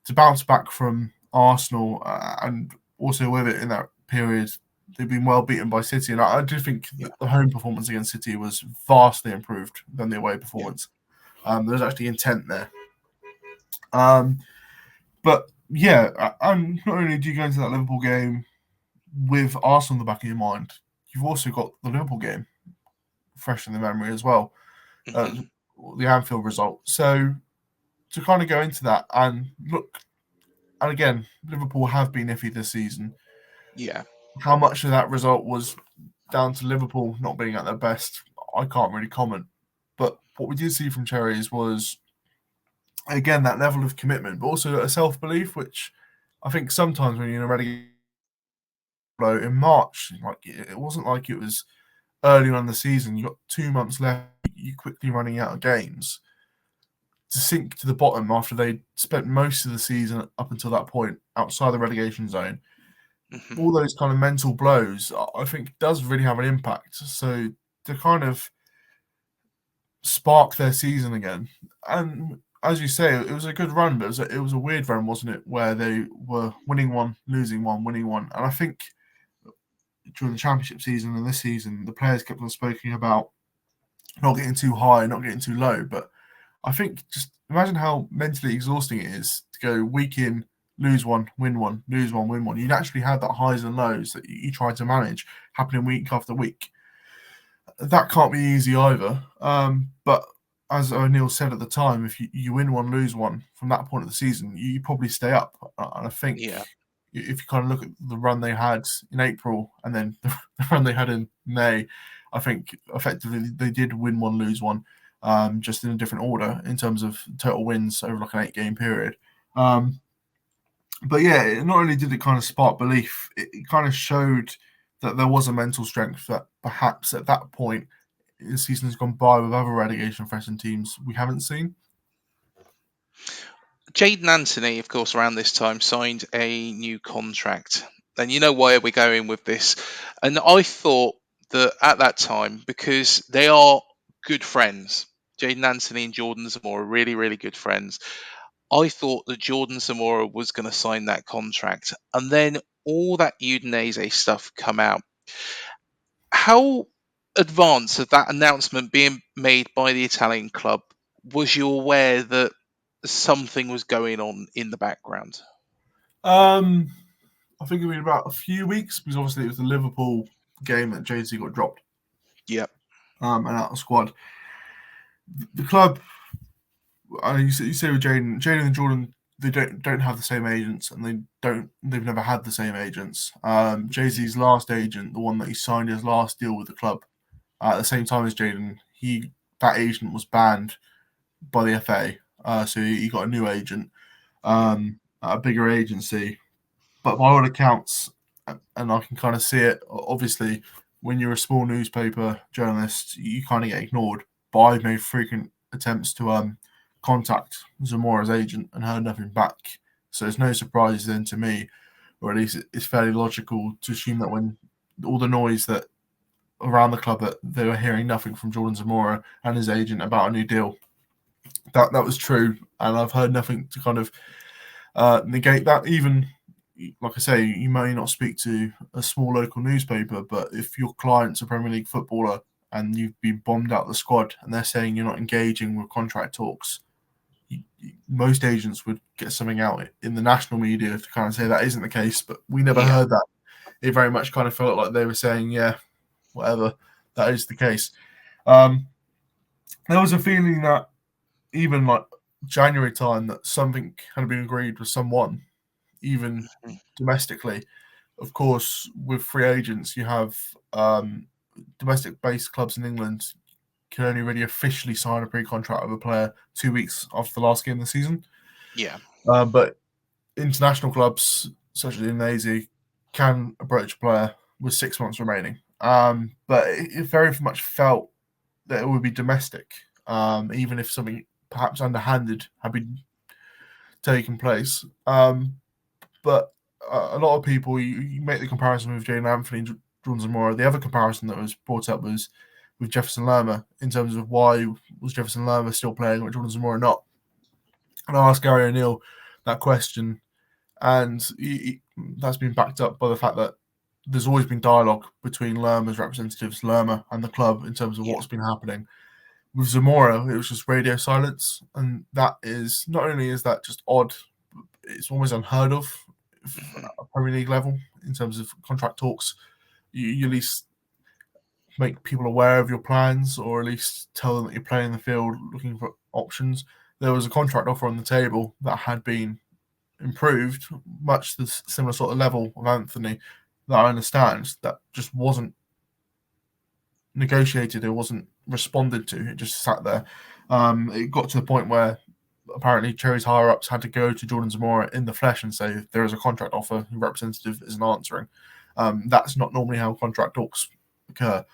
to bounce back from Arsenal, and also with it in that period, they've been well beaten by City. And I do think Yeah. that the home performance against City was vastly improved than the away Yeah. performance. There was actually intent there. But yeah, and not only do you go into that Liverpool game with Arsenal in the back of your mind, you've also got the Liverpool game fresh in the memory as well, uh, Hmm. the Anfield result. So to kind of go into that and look, and again, Liverpool have been iffy this season. Yeah. How much of that result was down to Liverpool not being at their best, I can't really comment. But what we did see from Cherries was, again, that level of commitment, but also a self belief, which I think sometimes when you're in a relegation in March, like it wasn't like it was early on in the season. You got 2 months left. You're quickly running out of games to sink to the bottom after they spent most of the season up until that point outside the relegation zone. Hmm. All those kind of mental blows, I think, does really have an impact. So to kind of spark their season again, and as you say, it was a good run, but it was a weird run, wasn't it? Where they were winning one, losing one, winning one, and I think during the championship season and this season, the players kept on speaking about not getting too high, not getting too low. But I think just imagine how mentally exhausting it is to go week in, lose one, lose one, win one. You naturally have that highs and lows that you try to manage happening week after week. That can't be easy either. But as O'Neill said at the time, if you win one, lose one from that point of the season, you probably stay up. And I think Yeah. if you kind of look at the run they had in April and then the run they had in May, I think effectively they did win one, lose one, just in a different order in terms of total wins over like an 8 game period. Um, but yeah, not only did it kind of spark belief, it kind of showed that there was a mental strength that perhaps at that point the season's gone by with other relegation threatened teams we haven't seen. Jaden Anthony, of course, around this time signed a new contract. And you know where we're going with this. And I thought that at that time, because they are good friends, Jaden Anthony and Jordan Zamora are really, really good friends. I thought that Jordan Zamora was going to sign that contract. And then all that Udinese stuff come out. How advanced of that announcement being made by the Italian club was you aware that something was going on in the background? Um, I think it'll be about a few weeks because obviously it was the Liverpool game that JC got dropped Yep. and out of the squad. The club, you say with Jaden and Jordan, they don't have the same agents, and they've never had the same agents. Jay Z's last agent, the one that he signed his last deal with the club, at the same time as Jaden, that agent was banned by the FA, so he got a new agent, Yeah. at a bigger agency. But by all accounts, and I can kind of see it, obviously, when you're a small newspaper journalist, you kind of get ignored. But I've made frequent attempts to contact Zamora's agent and heard nothing back. So it's no surprise then to me, or at least it's fairly logical to assume that when all the noise that around the club that they were hearing nothing from Jordan Zamora and his agent about a new deal, that was true, and I've heard nothing to kind of negate that. Even like I say, you may not speak to a small local newspaper, but if your client's a Premier League footballer and you've been bombed out of the squad and they're saying you're not engaging with contract talks, most agents would get something out in the national media to kind of say that isn't the case. But we never Yeah. heard that. It very much kind of felt like they were saying, yeah, whatever, that is the case. Um, there was a feeling that even like January time that something had been agreed with someone, even Mhm. domestically. Of course, with free agents, you have domestic-based clubs in England can only really officially sign a pre-contract with a player 2 weeks after the last game of the season. Yeah. But international clubs, such as Udinese, can approach a player with 6 months remaining. But it very much felt that it would be domestic, even if something perhaps underhanded had been taking place. But a lot of people, you make the comparison with Jalen Anthony and Jordan Zamora. The other comparison that was brought up was with Jefferson Lerma in terms of why was Jefferson Lerma still playing with Jordan Zamora not. And I asked Gary O'Neill that question, and that's been backed up by the fact that there's always been dialogue between Lerma's representatives, Lerma, and the club in terms of Yeah. what's been happening. With Zamora, it was just radio silence, and that is not only is that just odd, it's almost unheard of Hmm. at Premier League level in terms of contract talks. You at least make people aware of your plans, or at least tell them that you're playing the field looking for options. There was a contract offer on the table that had been improved, much the similar sort of level of Anthony that I understand, that just wasn't negotiated. It wasn't responded to. It just sat there. It got to the point where apparently Cherries higher ups had to go to Jordan Zamora in the flesh and say there is a contract offer. The representative isn't answering. That's not normally how contract talks occur.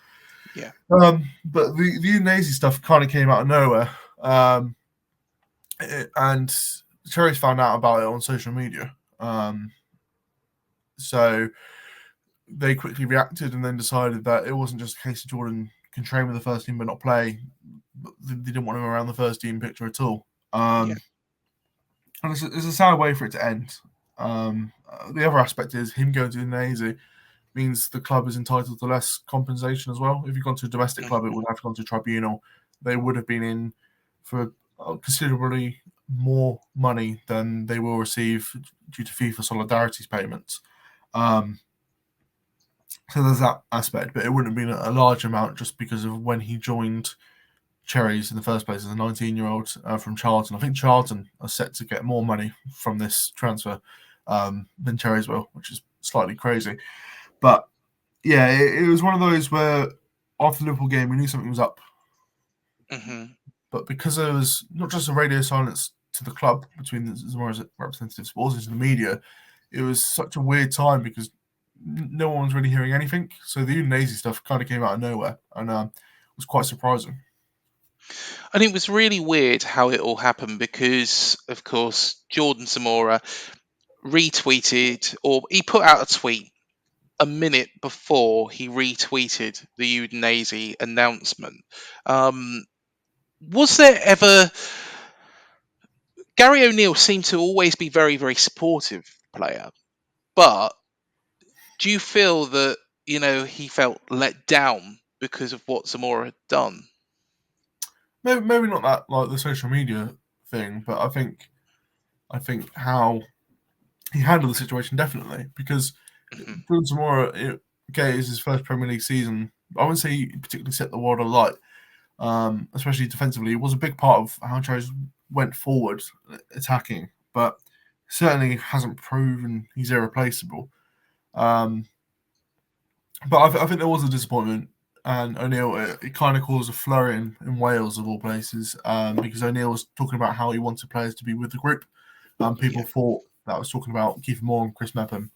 Yeah. But the Udinese stuff kind of came out of nowhere, and Cherries found out about it on social media. So they quickly reacted and then decided that it wasn't just a case of Jordan can train with the first team but not play. They didn't want him around the first team picture at all. Yeah. And it's a sad way for it to end. The other aspect is him going to Udinese means the club is entitled to less compensation as well. If you've gone to a domestic club, it would have gone to tribunal. They would have been in for considerably more money than they will receive due to FIFA solidarities payments. So there's that aspect, but it wouldn't have been a large amount just because of when he joined Cherries in the first place as a 19-year-old from Charlton. I think Charlton are set to get more money from this transfer than Cherries will, which is slightly crazy. But yeah, it was one of those where after the Liverpool game, we knew something was up. Hmm. But because there was not just a radio silence to the club between the Zamora's representatives, but also to the media, it was such a weird time because no one was really hearing anything. So the Udinese stuff kind of came out of nowhere and was quite surprising. And it was really weird how it all happened because, of course, Jordan Zamora retweeted, or he put out a tweet a minute before he retweeted the Udinese announcement. Was there ever? Gary O'Neill seemed to always be very, very supportive player, but do you feel that he felt let down because of what Zamora had done? Maybe not that like the social media thing, but I think how he handled the situation definitely because Hmm. Jordan Zamora, okay, is his first Premier League season. I wouldn't say he particularly set the world alight, especially defensively. It was a big part of how Cherries went forward attacking, but certainly hasn't proven he's irreplaceable. Um, but I think there was a disappointment, and O'Neill it kind of caused a flurry in Wales of all places because O'Neill was talking about how he wanted players to be with the group. People Yeah. thought that was talking about Kieffer Moore and Chris Mepham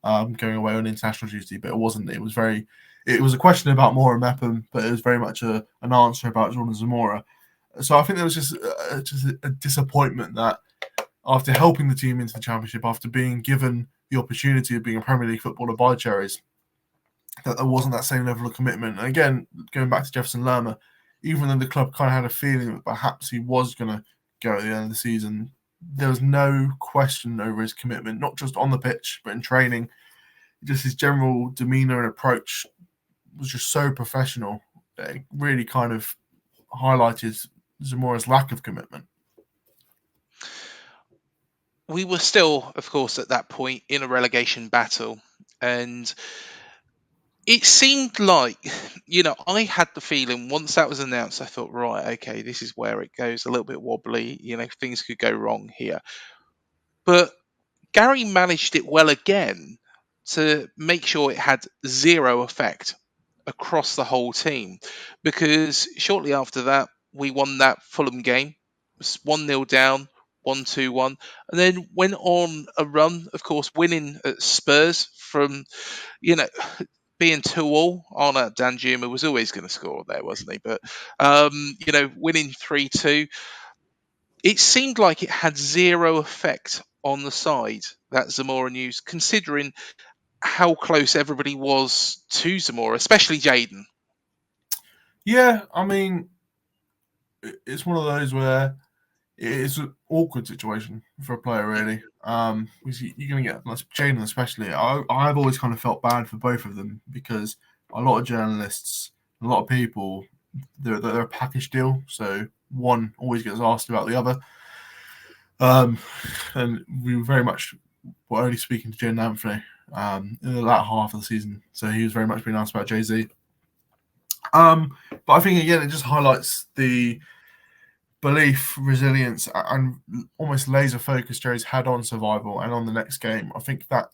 going away on international duty, but it wasn't. It was very. It was a question about Moore and Mepham, but it was very much an answer about Jordan Zamora. So I think there was just a disappointment that after helping the team into the championship, after being given the opportunity of being a Premier League footballer by Cherries, that there wasn't that same level of commitment. And again, going back to Jefferson Lerma, even though the club kind of had a feeling that perhaps he was going to go at the end of the season, there was no question over his commitment, not just on the pitch, but in training. Just his general demeanour and approach was just so professional that it really kind of highlighted Zamora's lack of commitment. We were still, of course, at that point in a relegation battle, and it seemed like, I had the feeling once that was announced, I thought, right, okay, this is where it goes a little bit wobbly. Things could go wrong here. But Gary managed it well again to make sure it had zero effect across the whole team. Because shortly after that, we won that Fulham game, 1-0 down, 1-2-1, and then went on a run, of course, winning at Spurs from, you know, being 2-all. Oh no, Dan Juma was always going to score there, wasn't he? But, winning 3-2, it seemed like it had zero effect on the side that Zamora used, considering how close everybody was to Zamora, especially Jaden. Yeah, I mean, it's one of those where it's an awkward situation for a player, really. Because you're going to get, Jalen especially. I've always kind of felt bad for both of them because a lot of journalists, a lot of people, they're a package deal. So one always gets asked about the other. And we were very much were only speaking to Jalen Anthony in the latter half of the season. So he was very much being asked about Jay-Z. But I think, again, it just highlights the belief, resilience, and almost laser focus Cherries had on survival and on the next game. I think that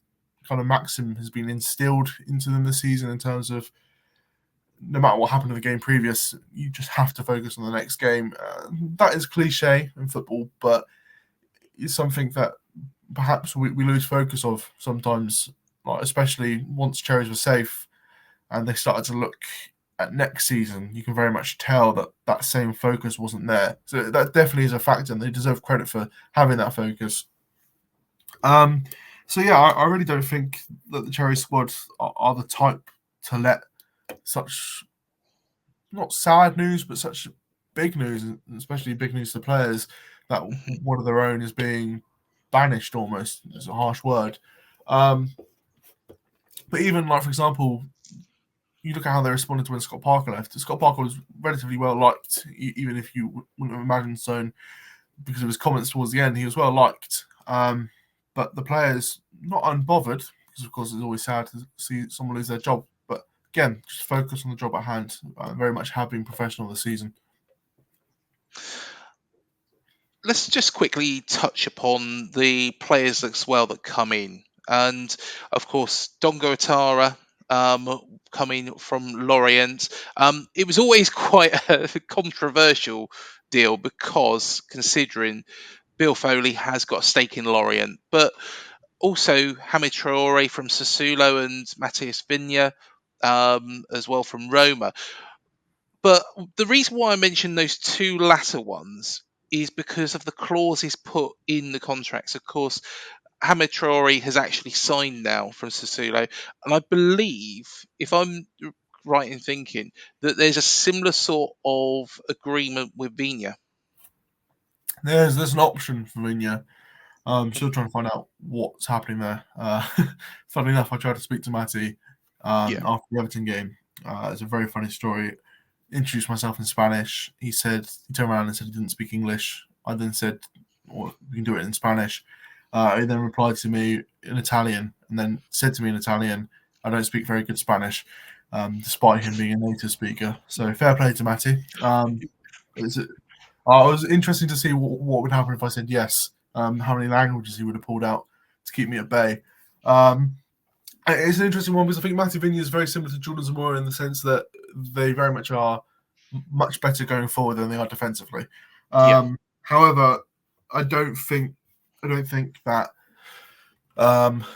kind of maxim has been instilled into them this season in terms of no matter what happened in the game previous, you just have to focus on the next game. That is cliche in football, but it's something that perhaps we lose focus of sometimes, like especially once Cherries were safe and they started to look at next season. You can very much tell that that same focus wasn't there. So that definitely is a factor, and they deserve credit for having that focus. So yeah, I really don't think that the Cherry squad are the type to let such not sad news, but such big news, and especially big news to players, that one of their own is being banished almost. It's a harsh word. But even like, for example, you look at how they responded to when Scott Parker left. Scott Parker was relatively well liked, even if you wouldn't have imagined so, because of his comments towards the end. He was well liked. But the players, not unbothered, because of course it's always sad to see someone lose their job. But again, just focus on the job at hand. Very much have been professional this season. Let's just quickly touch upon the players as well that come in. And of course, Dongo Atara coming from Lorient. It was always quite a controversial deal because considering Bill Foley has got a stake in Lorient, but also Hamid Traore from Sassuolo and Matthias Viña as well from Roma. But the reason why I mention those two latter ones is because of the clauses put in the contracts. Of course, Hamid Traore has actually signed now from Sassuolo, and I believe, if I'm right in thinking, that there's a similar sort of agreement with Viña. There's an option for Viña. I'm still trying to find out what's happening there. Funnily enough, I tried to speak to Matty Yeah. after the Everton game. It's a very funny story. Introduced myself in Spanish. He turned around and said he didn't speak English. I then said, well, we can do it in Spanish. He then replied to me in Italian and then said to me in Italian, I don't speak very good Spanish, despite him being a native speaker. So fair play to Matty. It was interesting to see what would happen if I said yes. How many languages he would have pulled out to keep me at bay. It's an interesting one because I think Matty Viña is very similar to Jordan Zamora in the sense that they very much are much better going forward than they are defensively. However, I don't think that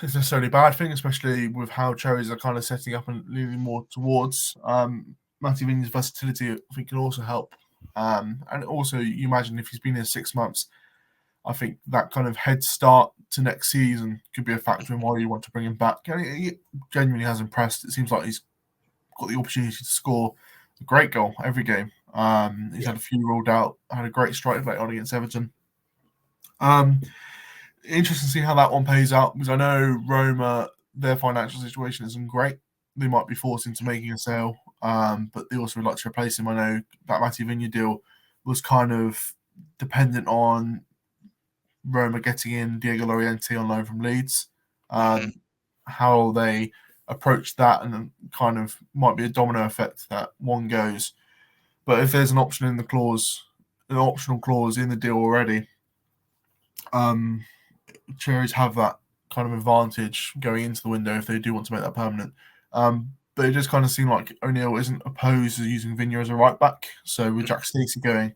it's necessarily a bad thing, especially with how Cherries are kind of setting up and leaning more towards. Matty Viña's versatility, I think, can also help. And also, you imagine if he's been here 6 months, I think that kind of head start to next season could be a factor in why you want to bring him back. And he genuinely has impressed. It seems like he's got the opportunity to score a great goal every game. He's had a few ruled out, had a great strike late on against Everton. Interesting to see how that one pays out because I know Roma, their financial situation isn't great. They might be forced into making a sale, but they also would like to replace him. I know that Matty Viña deal was kind of dependent on Roma getting in Diego Llorente on loan from Leeds. How they approach that and kind of might be a domino effect that one goes. But if there's an option in the clause, an optional clause in the deal already, Cherries have that kind of advantage going into the window if they do want to make that permanent. But it just kind of seemed like O'Neill isn't opposed to using Viña as a right back. So with Jack Stacey going,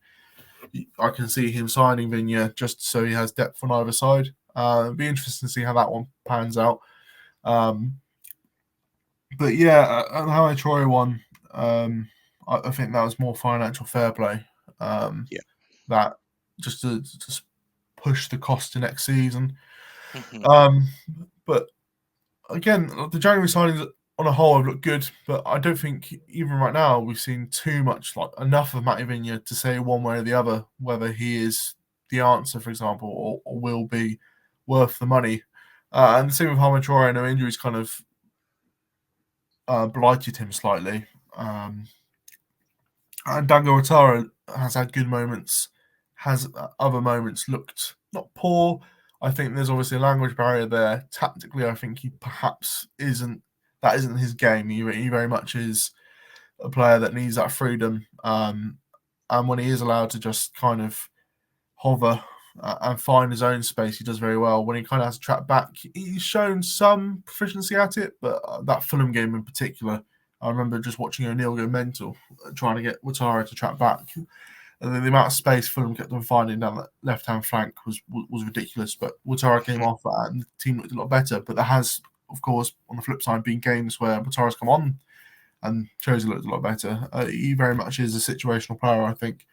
I can see him signing Viña just so he has depth on either side. It'd be interesting to see how that one pans out. But yeah, the Hamid Traore one, I think that was more financial fair play. That just to push the cost to next season. But again, the January signings on a whole have looked good, but I don't think even right now we've seen too much, like enough of Matty Viña to say one way or the other whether he is the answer, for example, or will be worth the money. And the same with Harman Traore. I know injuries kind of blighted him slightly. And Dango Otara has had good moments, has other moments looked not poor. I think there's obviously a language barrier there. Tactically, I think he perhaps isn't. That isn't his game. He very much is a player that needs that freedom. And when he is allowed to just kind of hover and find his own space, he does very well. When he kind of has to track back, he's shown some proficiency at it, but that Fulham game in particular, I remember just watching O'Neill go mental, trying to get Ouattara to track back. And then the amount of space Fulham kept on finding down that left-hand flank was ridiculous. But Ouattara came off that and the team looked a lot better. But there has, of course, on the flip side, been games where Ouattara's come on and Cherries looked a lot better. He very much is a situational player, I think.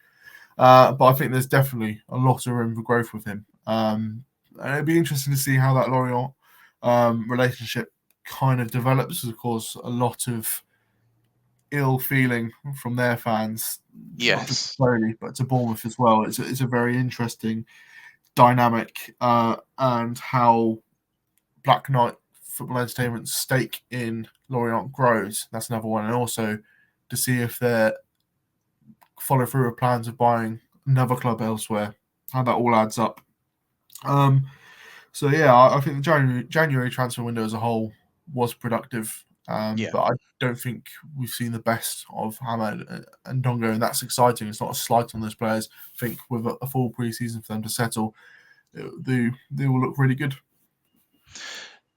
But I think there's definitely a lot of room for growth with him. And it'd be interesting to see how that Lorient relationship kind of develops. Of course, a lot of ill feeling from their fans, not just Yes. Foley, but to Bournemouth as well. It's a very interesting dynamic, and how Black Knight Football Entertainment's stake in Lorient grows. That's another one, and also to see if they follow through with plans of buying another club elsewhere, how that all adds up. So yeah, I think the January transfer window as a whole was productive, Yeah. but I don't think we've seen the best of Hamad and Dongo, and that's exciting. It's not a slight on those players. I think with a full pre-season for them to settle, they will look really good.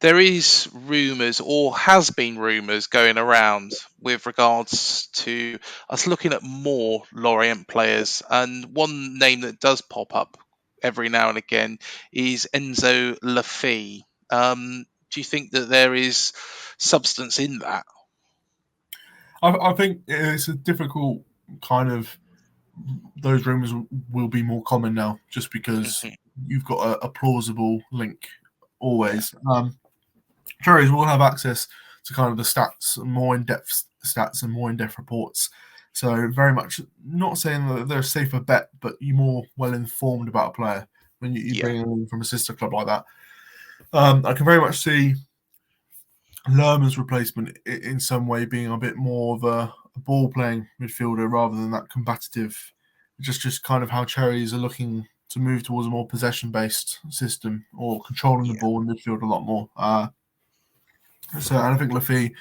There is rumours, or has been rumours, going around with regards to us looking at more Lorient players. And one name that does pop up every now and again is Enzo Lafay. Do you think that there is substance in that? I think it's a difficult kind of. Those rumours will be more common now, just because Hmm. you've got a plausible link always. Cherries will have access to kind of the stats, more in-depth stats and more in-depth reports. So very much not saying that they're a safer bet, but you're more well informed about a player when you Yeah, bring them in from a sister club like that. I can very much see Lerma's replacement in some way being a bit more of a ball playing midfielder rather than that combative. Just kind of how Cherries are looking to move towards a more possession based system or controlling the yeah, ball in midfield a lot more. And I think Lafay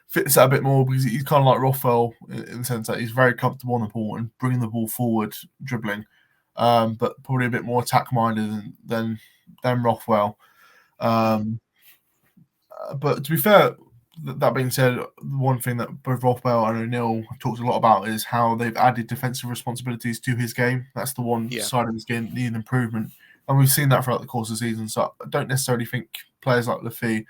fits that a bit more because he's kind of like Rothwell in the sense that he's very comfortable on the ball and bringing the ball forward, dribbling, but probably a bit more attack minded than Rothwell. Um, but to be fair, that being said, the one thing that both Rothwell and O'Neill have talked a lot about is how they've added defensive responsibilities to his game. That's the one yeah, side of his game that needed improvement. And we've seen that throughout the course of the season. So I don't necessarily think players like Lafay,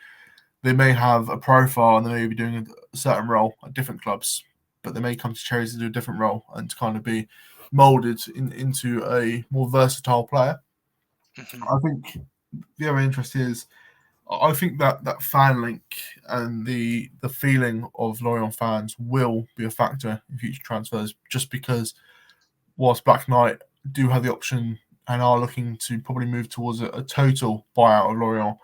they may have a profile and they may be doing a certain role at different clubs, but they may come to Cherries to do a different role and to kind of be moulded into a more versatile player. hmm, I think the other interest is I think that fan link and the feeling of Lorient fans will be a factor in future transfers, just because whilst Black Knight do have the option and are looking to probably move towards a total buyout of Lorient,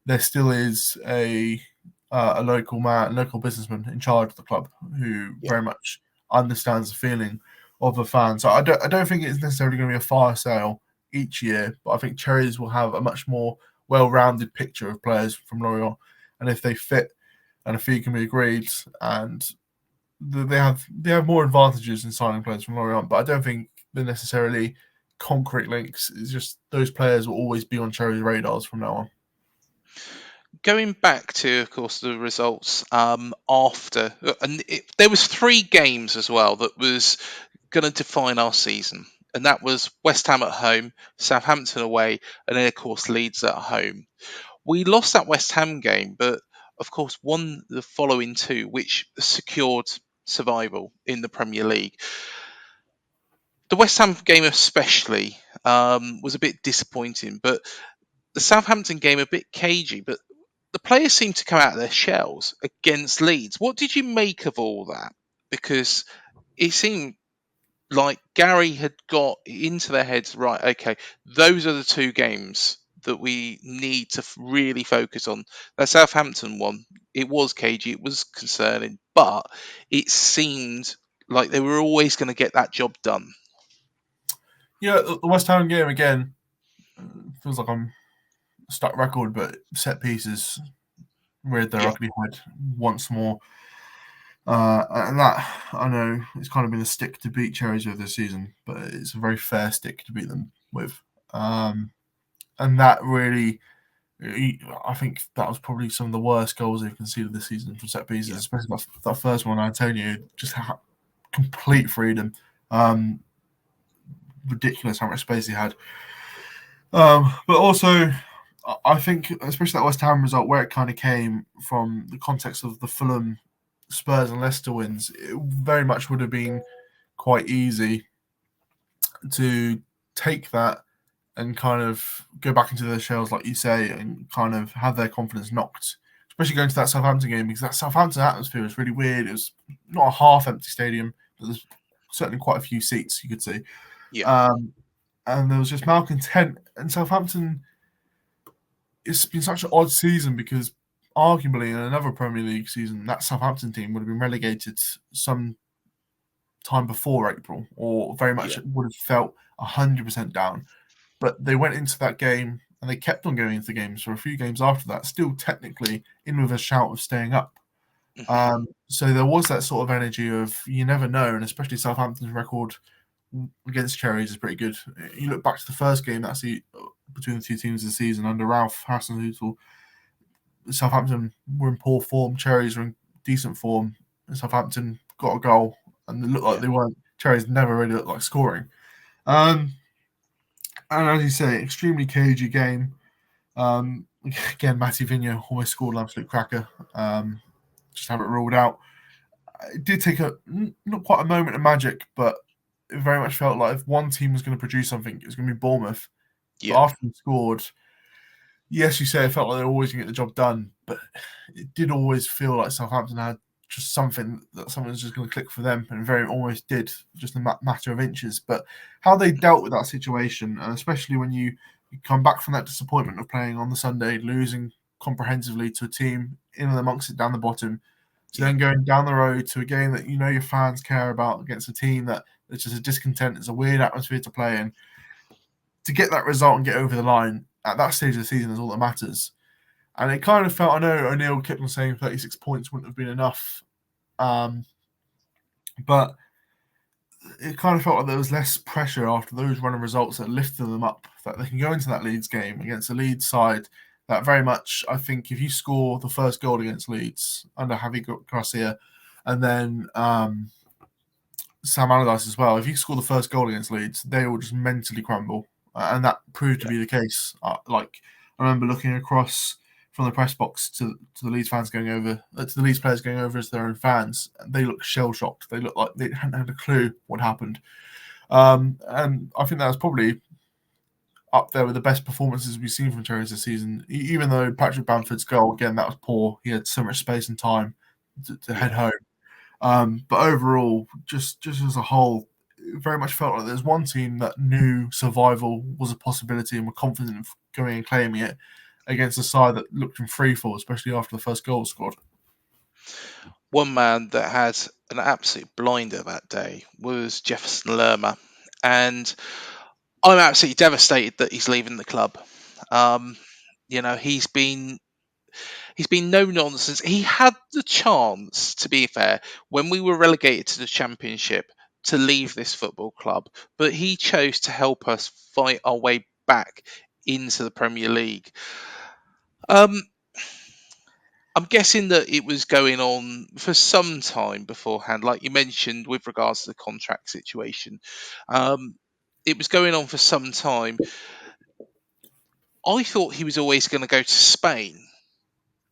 there still is a local businessman in charge of the club who yeah. very much understands the feeling of the fans. So I don't think it's necessarily going to be a fire sale each year, but I think Cherries will have a much more well-rounded picture of players from Lorient, and if they fit and a fee can be agreed, and they have more advantages in signing players from Lorient, but I don't think they're necessarily concrete links. It's just those players will always be on Cherries' radars from now on. Going back to, of course, the results after, and there was three games as well that was going to define our season, and that was West Ham at home, Southampton away, and then of course Leeds at home. We lost that West Ham game, but of course won the following two, which secured survival in the Premier League. The West Ham game especially was a bit disappointing, but the Southampton game a bit cagey, but the players seem to come out of their shells against Leeds. What did you make of all that? Because it seemed like Gary had got into their heads, right? Okay, those are the two games that we need to really focus on. That Southampton one, it was cagey, it was concerning, but it seemed like they were always going to get that job done. Yeah, the West Ham game again feels like I'm stuck record, but set pieces reared their Yeah, ugly head once more. And that, I know, it's kind of been a stick to beat Cherries with this season, but it's a very fair stick to beat them with. And that really, I think that was probably some of the worst goals they've conceded this season from set pieces, yeah, especially that first one, Antonio, just had complete freedom. Um, Ridiculous how much space he had. But also, I think, especially that West Ham result, where it kind of came from the context of the Fulham, Spurs, and Leicester wins, it very much would have been quite easy to take that and kind of go back into their shells, like you say, and kind of have their confidence knocked. Especially going to that Southampton game, because that Southampton atmosphere was really weird. It was not a half-empty stadium, but there's certainly quite a few seats you could see. yeah, Um, and there was just malcontent. And Southampton, it's been such an odd season because arguably in another Premier League season, that Southampton team would have been relegated some time before April, or very much yeah, would have felt 100% down. But they went into that game and they kept on going into the games for a few games after that, still technically in with a shout of staying up. hmm, So there was that sort of energy of you never know, and especially Southampton's record against Cherries is pretty good. You look back to the first game that's between the two teams this season under Ralph Hasenhüttl, Southampton were in poor form, Cherries were in decent form, and Southampton got a goal, and it looked like yeah, they weren't. Cherries never really looked like scoring. Um, and as you say, extremely cagey game. Again, Matty Vigneault almost scored an absolute cracker. Just have it ruled out. It did take not quite a moment of magic, but it very much felt like if one team was going to produce something, it was going to be Bournemouth. But yeah, after they scored, yes, you say it felt like they were always going to get the job done, but it did always feel like Southampton had just something that something was just going to click for them, and very almost did, just a matter of inches. But how they dealt with that situation, and especially when you come back from that disappointment of playing on the Sunday, losing comprehensively to a team in and amongst it down the bottom, to yeah, then going down the road to a game that you know your fans care about against a team that it's just a discontent, it's a weird atmosphere to play in. To get that result and get over the line at that stage of the season is all that matters. And it kind of felt, I know O'Neill kept on saying 36 points wouldn't have been enough, um, but it kind of felt like there was less pressure after those running results that lifted them up, that they can go into that Leeds game against a Leeds side that very much, I think, if you score the first goal against Leeds under Javi Garcia and then Sam Allardyce as well, if you score the first goal against Leeds, they will just mentally crumble. And that proved to yeah, be the case. I remember looking across from the press box to the Leeds fans going over, to the Leeds players going over as their own fans. They looked shell shocked. They looked like they hadn't had a clue what happened. And I think that was probably up there with the best performances we've seen from Cherries this season. Even though Patrick Bamford's goal, again, that was poor. He had so much space and time to head yeah. home. But overall, just as a whole, it very much felt like there's one team that knew survival was a possibility and were confident of going and claiming it against a side that looked in free fall, especially after the first goal was scored. One man that had an absolute blinder that day was Jefferson Lerma, and I'm absolutely devastated that he's leaving the club. Um, he's been no nonsense. He had the chance, to be fair, when we were relegated to the Championship, to leave this football club, but he chose to help us fight our way back into the Premier League. Um, I'm guessing that it was going on for some time beforehand, like you mentioned with regards to the contract situation. Um, it was going on for some time. I thought he was always going to go to Spain,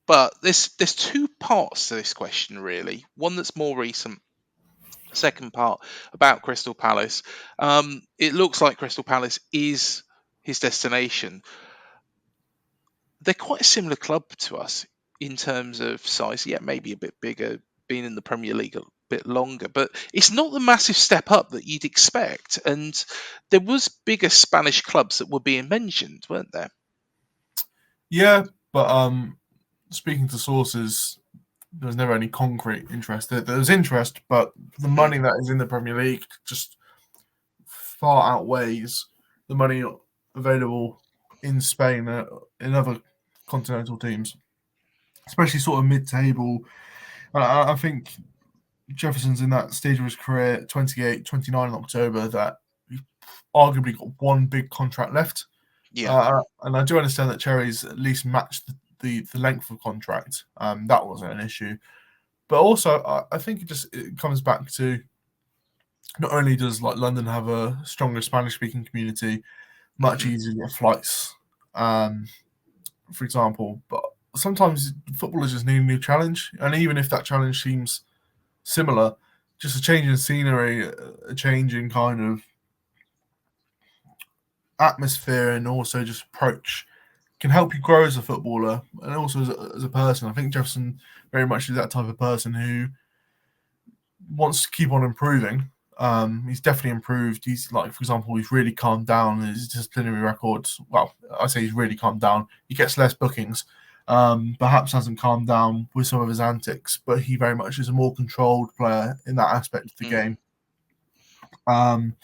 but there's two parts to this question really. One that's more recent. Second part about Crystal Palace. It looks like Crystal Palace is his destination. They're quite a similar club to us in terms of size. Yeah, maybe a bit bigger, being in the Premier League bit longer, but it's not the massive step up that you'd expect. And there was bigger Spanish clubs that were being mentioned, weren't there? Yeah, but speaking to sources, there was never any concrete interest. There was interest, but the Mm, money that is in the Premier League just far outweighs the money available in Spain in other continental teams, especially sort of mid-table. I think Jefferson's in that stage of his career, 28, 29 in October, that he's arguably got one big contract left. yeah. And I do understand that Cherries at least matched the length of contract. That wasn't an issue. But also, I think it comes back to not only does like London have a stronger Spanish speaking community, much Hmm. easier to get flights, um, for example, but sometimes footballers just need a new challenge. And even if that challenge seems similar, just a change in scenery, a change in kind of atmosphere, and also just approach can help you grow as a footballer and also as a person. I think Jefferson very much is that type of person who wants to keep on improving. He's definitely improved. He's like, for example, he's really calmed down. His disciplinary records. Well, I say he's really calmed down. He gets less bookings. Perhaps hasn't calmed down with some of his antics, but he very much is a more controlled player in that aspect of the Mm, game. Um,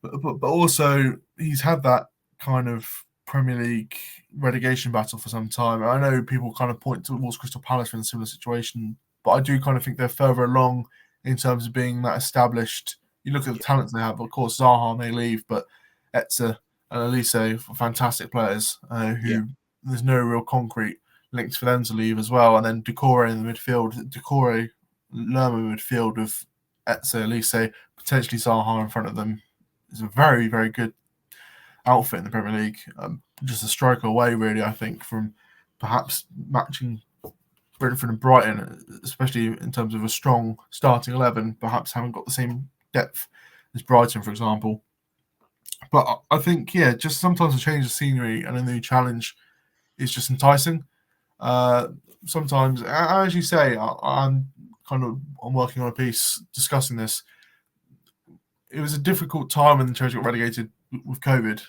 but also he's had that kind of Premier League relegation battle for some time. I know people kind of point towards Crystal Palace in a similar situation, but I do kind of think they're further along in terms of being that established. You look at the yeah, talents they have. Of course, Zaha may leave, but Etza and Elise are fantastic players yeah. who there's no real concrete links for them to leave as well. And then Decore in the midfield, Decore, Lerma midfield of Etza, Elise, potentially Zaha in front of them is a very, very good outfit in the Premier League. Just a stroke away, really, I think, from perhaps matching Brentford and Brighton, especially in terms of a strong starting 11, perhaps haven't got the same depth as Brighton, for example. But I think, yeah, just sometimes a change of scenery and a new challenge is just enticing. Uh, Sometimes, as you say, I'm working on a piece discussing this. It was a difficult time when the Cherries got relegated with COVID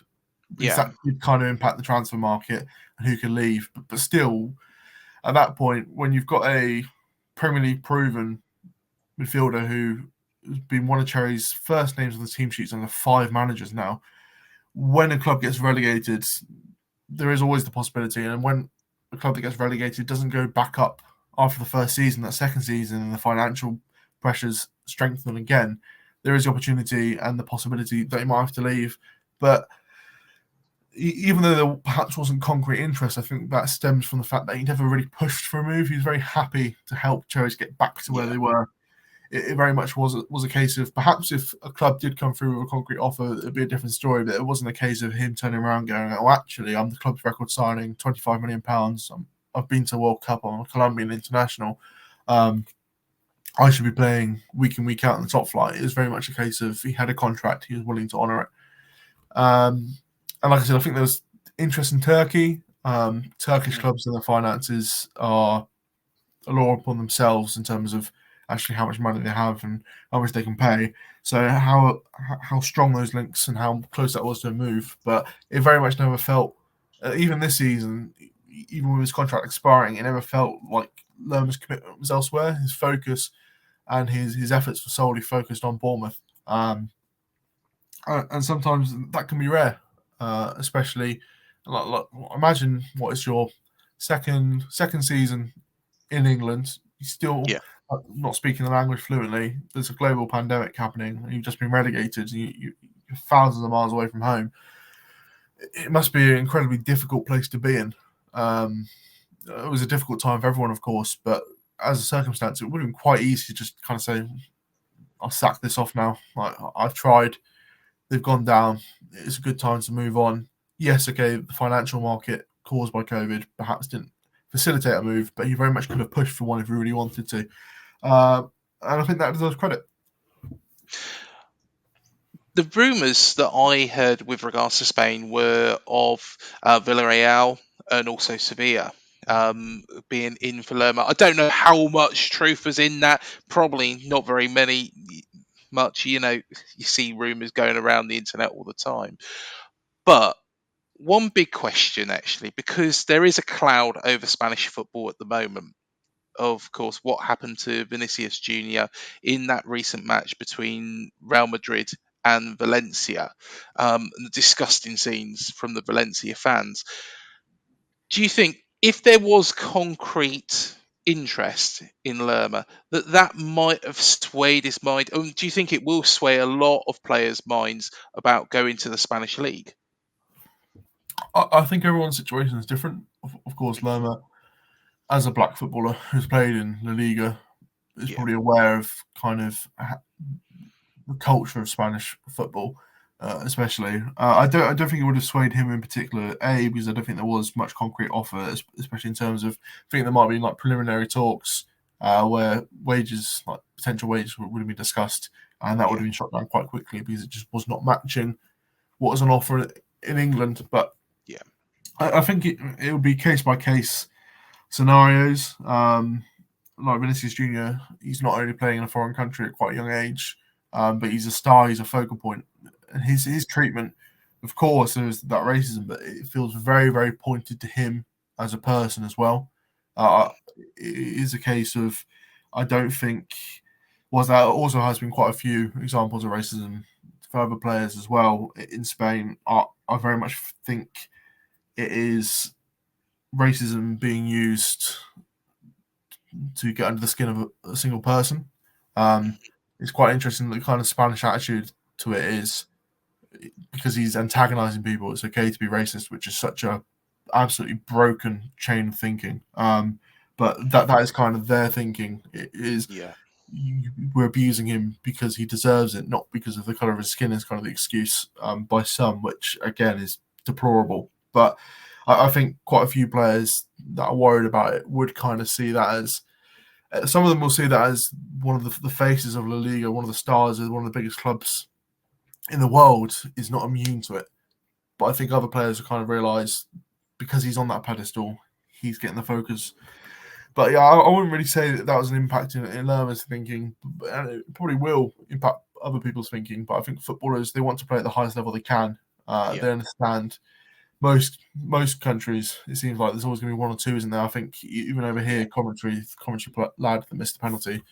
because Yeah. that did kind of impact the transfer market and who could leave. But still, at that point, when you've got a Premier League proven midfielder who has been one of Cherry's first names on the team sheets under 5 managers now, when a club gets relegated, there is always the possibility. And when a club that gets relegated doesn't go back up after the first season, that second season, and the financial pressures strengthen again, there is the opportunity and the possibility that he might have to leave. But even though there perhaps wasn't concrete interest, I think that stems from the fact that he never really pushed for a move. He was very happy to help Cherries get back to where Yeah. they were. It very much was a case of perhaps if a club did come through with a concrete offer, it'd be a different story. But it wasn't a case of him turning around going, "Oh, actually, I'm the club's record signing, £25 million. I've been to World Cup. I'm a Colombian international. Um, I should be playing week in week out in the top flight." It was very much a case of he had a contract, he was willing to honour it. And like I said, I think there was interest in Turkey. Turkish Mm, clubs and their finances are a law upon themselves in terms of actually how much money they have and how much they can pay. So how strong those links and how close that was to a move, but it very much never felt. Even this season, even with his contract expiring, it never felt like Lerma's commitment was elsewhere. His focus and his efforts were solely focused on Bournemouth. And sometimes that can be rare, especially like imagine what is your second season in England. You still yeah. not speaking the language fluently. There's a global pandemic happening, and you've just been relegated. You're thousands of miles away from home. It must be an incredibly difficult place to be in. Um, it was a difficult time for everyone, of course, but as a circumstance, it would have been quite easy to just kind of say, "I'll sack this off now. Like, I've tried. They've gone down. It's a good time to move on." Yes, okay, the financial market caused by COVID perhaps didn't facilitate a move, but he very much could have pushed for one if he really wanted to. Uh, and I think that deserves credit. The rumours that I heard with regards to Spain were of Villarreal and also Sevilla. being in for Lerma. I don't know how much truth was in that. Probably not very much. You see rumours going around the internet all the time. But one big question, actually, because there is a cloud over Spanish football at the moment. Of course, what happened to Vinicius Junior in that recent match between Real Madrid and Valencia, and the disgusting scenes from the Valencia fans. Do you think if there was concrete interest in Lerma, that might have swayed his mind? Do you think it will sway a lot of players' minds about going to the Spanish league? I think everyone's situation is different. Of course, Lerma, as a black footballer who's played in La Liga, is Yeah, probably aware of kind of the culture of Spanish football, especially. I don't think it would have swayed him in particular. A, because I don't think there was much concrete offer, especially in terms of I think there might be like preliminary talks where wages, like potential wages, would have been discussed, and that would yeah, have been shot down quite quickly because it just was not matching what was on offer in England. But yeah, I think it would be case by case scenarios. Like Vinicius Junior, he's not only playing in a foreign country at quite a young age, but he's a star, he's a focal point. And his treatment, of course, there's that racism, but it feels very, very pointed to him as a person as well. Uh, it is a case of, I don't think, was that also has been quite a few examples of racism for other players as well in Spain. I very much think it is racism being used to get under the skin of a single person. It's quite interesting the kind of Spanish attitude to it is because he's antagonizing people. It's okay to be racist, which is such a absolutely broken chain of thinking. But that is kind of their thinking. It is yeah, we're abusing him because he deserves it, not because of the color of his skin. Is kind of the excuse by some, which again is deplorable. But I think quite a few players that are worried about it would kind of see that as some of them will see that as one of the faces of La Liga, one of the stars of one of the biggest clubs in the world is not immune to it. But I think other players will kind of realise because he's on that pedestal, he's getting the focus. But yeah, I wouldn't really say that was an impact in Lerma's thinking, and it probably will impact other people's thinking. But I think footballers, they want to play at the highest level they can. yeah, They understand most countries. It seems like there's always going to be one or two, isn't there? I think even over yeah. here, commentary lad that missed the penalty,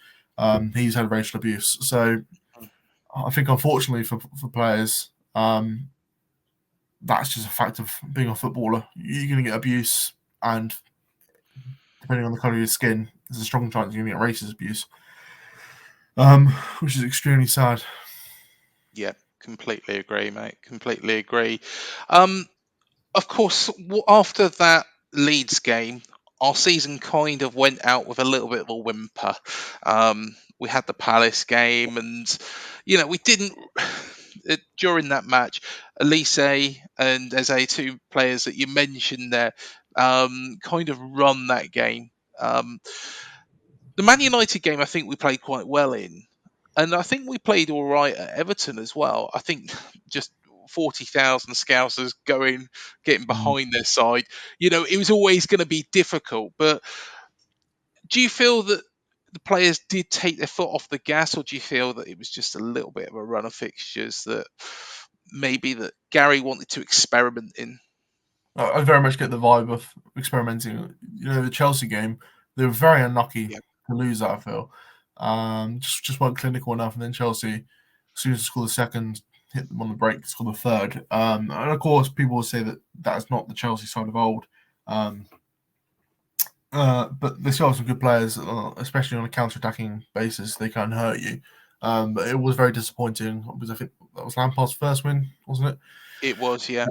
he's had racial abuse. So Mm. I think unfortunately for players, that's just a fact of being a footballer. You're going to get abuse, and depending on the colour of your skin, there's a strong chance you're going to get racist abuse, which is extremely sad. Yeah, completely agree, mate. Completely agree. Um, of course, after that Leeds game, our season kind of went out with a little bit of a whimper. We had the Palace game, and we didn't during that match. Elise and Eze, two players that you mentioned there, kind of run that game. Um, the Man United game, I think we played quite well in, and I think we played all right at Everton as well. I think just 40,000 Scousers getting Mm. behind their side. It was always going to be difficult. But do you feel that the players did take their foot off the gas, or do you feel that it was just a little bit of a run of fixtures that maybe that Gary wanted to experiment in? I very much get the vibe of experimenting. The Chelsea game, they were very unlucky Yeah, to lose that. I feel just weren't clinical enough, and then Chelsea, as soon as they scored the second, hit them on the break, scored the third. And of course, people will say that that's not the Chelsea side of old. Um, but they still have some good players, especially on a counter-attacking basis. They can hurt you. But it was very disappointing because I think that was Lampard's first win, wasn't it? it was. Yeah,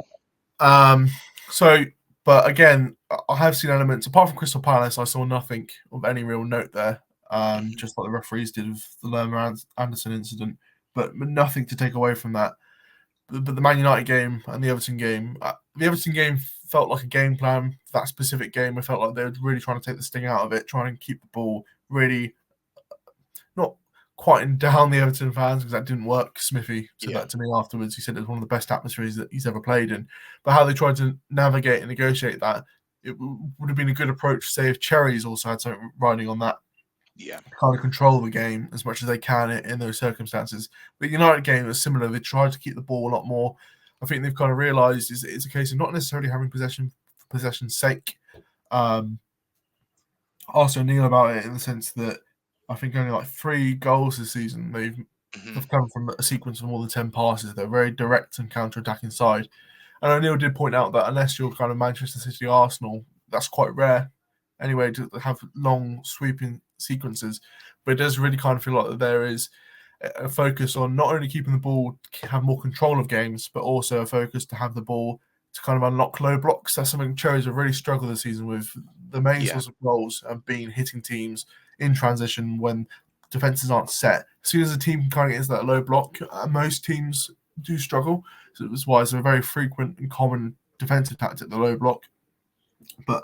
Um, so, but again, I have seen elements apart from Crystal Palace. I saw nothing of any real note there. hmm Just like the referees did with the Lerma Anderson incident, but nothing to take away from that. But the Man United game and the Everton game felt like a game plan for that specific game. I felt like they were really trying to take the sting out of it, trying to keep the ball really not quieting down the Everton fans because that didn't work. Smithy said yeah, that to me afterwards. He said it was one of the best atmospheres that he's ever played in. But how they tried to navigate and negotiate that, it would have been a good approach, say, if Cherries also had something riding on that, Yeah. kind of control the game as much as they can in those circumstances. But United game was similar. They tried to keep the ball a lot more. I think they've kind of realised it's a case of not necessarily having possession for possession's sake. Also, Neil about it in the sense that I think only like 3 goals this season Mhm. have come from a sequence of more than 10 passes. They're very direct and counter-attacking side. And O'Neill did point out that unless you're kind of Manchester City, Arsenal, that's quite rare anyway to have long sweeping sequences. But it does really kind of feel like that there is a focus on not only keeping the ball, have more control of games, but also a focus to have the ball to kind of unlock low blocks. That's something Cherries have really struggled this season with. The main Yeah. source of goals have been hitting teams in transition when defenses aren't set. As soon as a team kind of gets that low block, most teams do struggle. So that's why it's a very frequent and common defensive tactic, the low block. But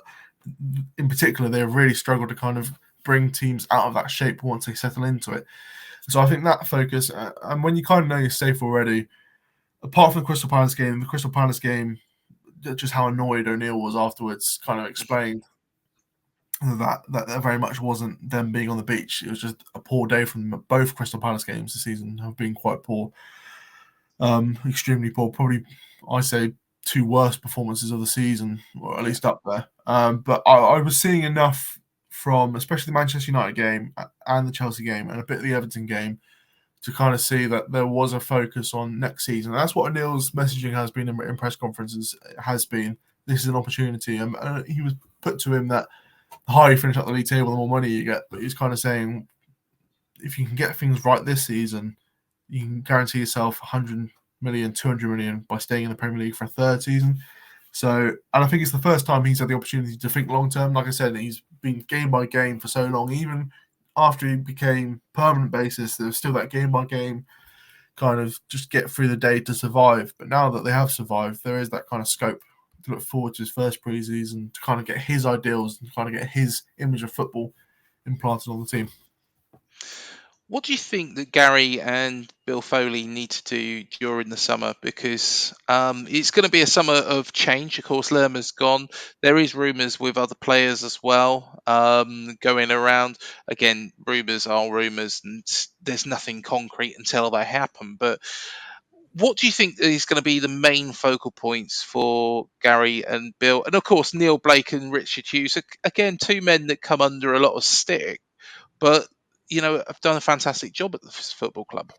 in particular, they've really struggled to kind of bring teams out of that shape once they settle into it. So I think that focus, and when you kind of know you're safe already, apart from the Crystal Palace game, just how annoyed O'Neill was afterwards, kind of explained that very much wasn't them being on the beach. It was just a poor day from them. Both Crystal Palace games this season have been quite poor, extremely poor. Probably, I say, 2 worst performances of the season, or at least up there. But I was seeing enough from, especially the Manchester United game and the Chelsea game and a bit of the Everton game, to kind of see that there was a focus on next season. And that's what O'Neill's messaging has been in press conferences. Has been, this is an opportunity, and he was put to him that the higher you finish up the league table, the more money you get. But he's kind of saying, if you can get things right this season, you can guarantee yourself 100 million, 200 million by staying in the Premier League for a third season. So, and I think it's the first time he's had the opportunity to think long term. Like I said, he's been game by game for so long. Even after he became permanent basis, there was still that game by game kind of just get through the day to survive. But now that they have survived, there is that kind of scope to look forward to his first pre-season, to kind of get his ideals and kind of get his image of football implanted on the team. What do you think that Gary and Bill Foley need to do during the summer? Because it's going to be a summer of change. Of course, Lerma's gone. There is rumours with other players as well going around. Again, rumours are rumours, and there's nothing concrete until they happen. But what do you think is going to be the main focal points for Gary and Bill? And of course, Neil Blake and Richard Hughes. Again, 2 men that come under a lot of stick, but have done a fantastic job at the football club.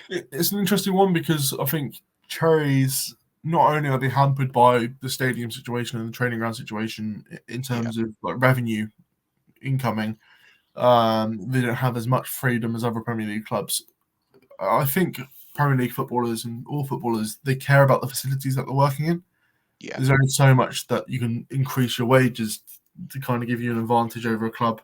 It's an interesting one because I think Cherries, not only are they hampered by the stadium situation and the training ground situation in Yeah, terms of like revenue incoming, they don't have as much freedom as other Premier League clubs. I think Premier League footballers and all footballers, they care about the facilities that they're working in. yeah, There's only so much that you can increase your wages to kind of give you an advantage over a club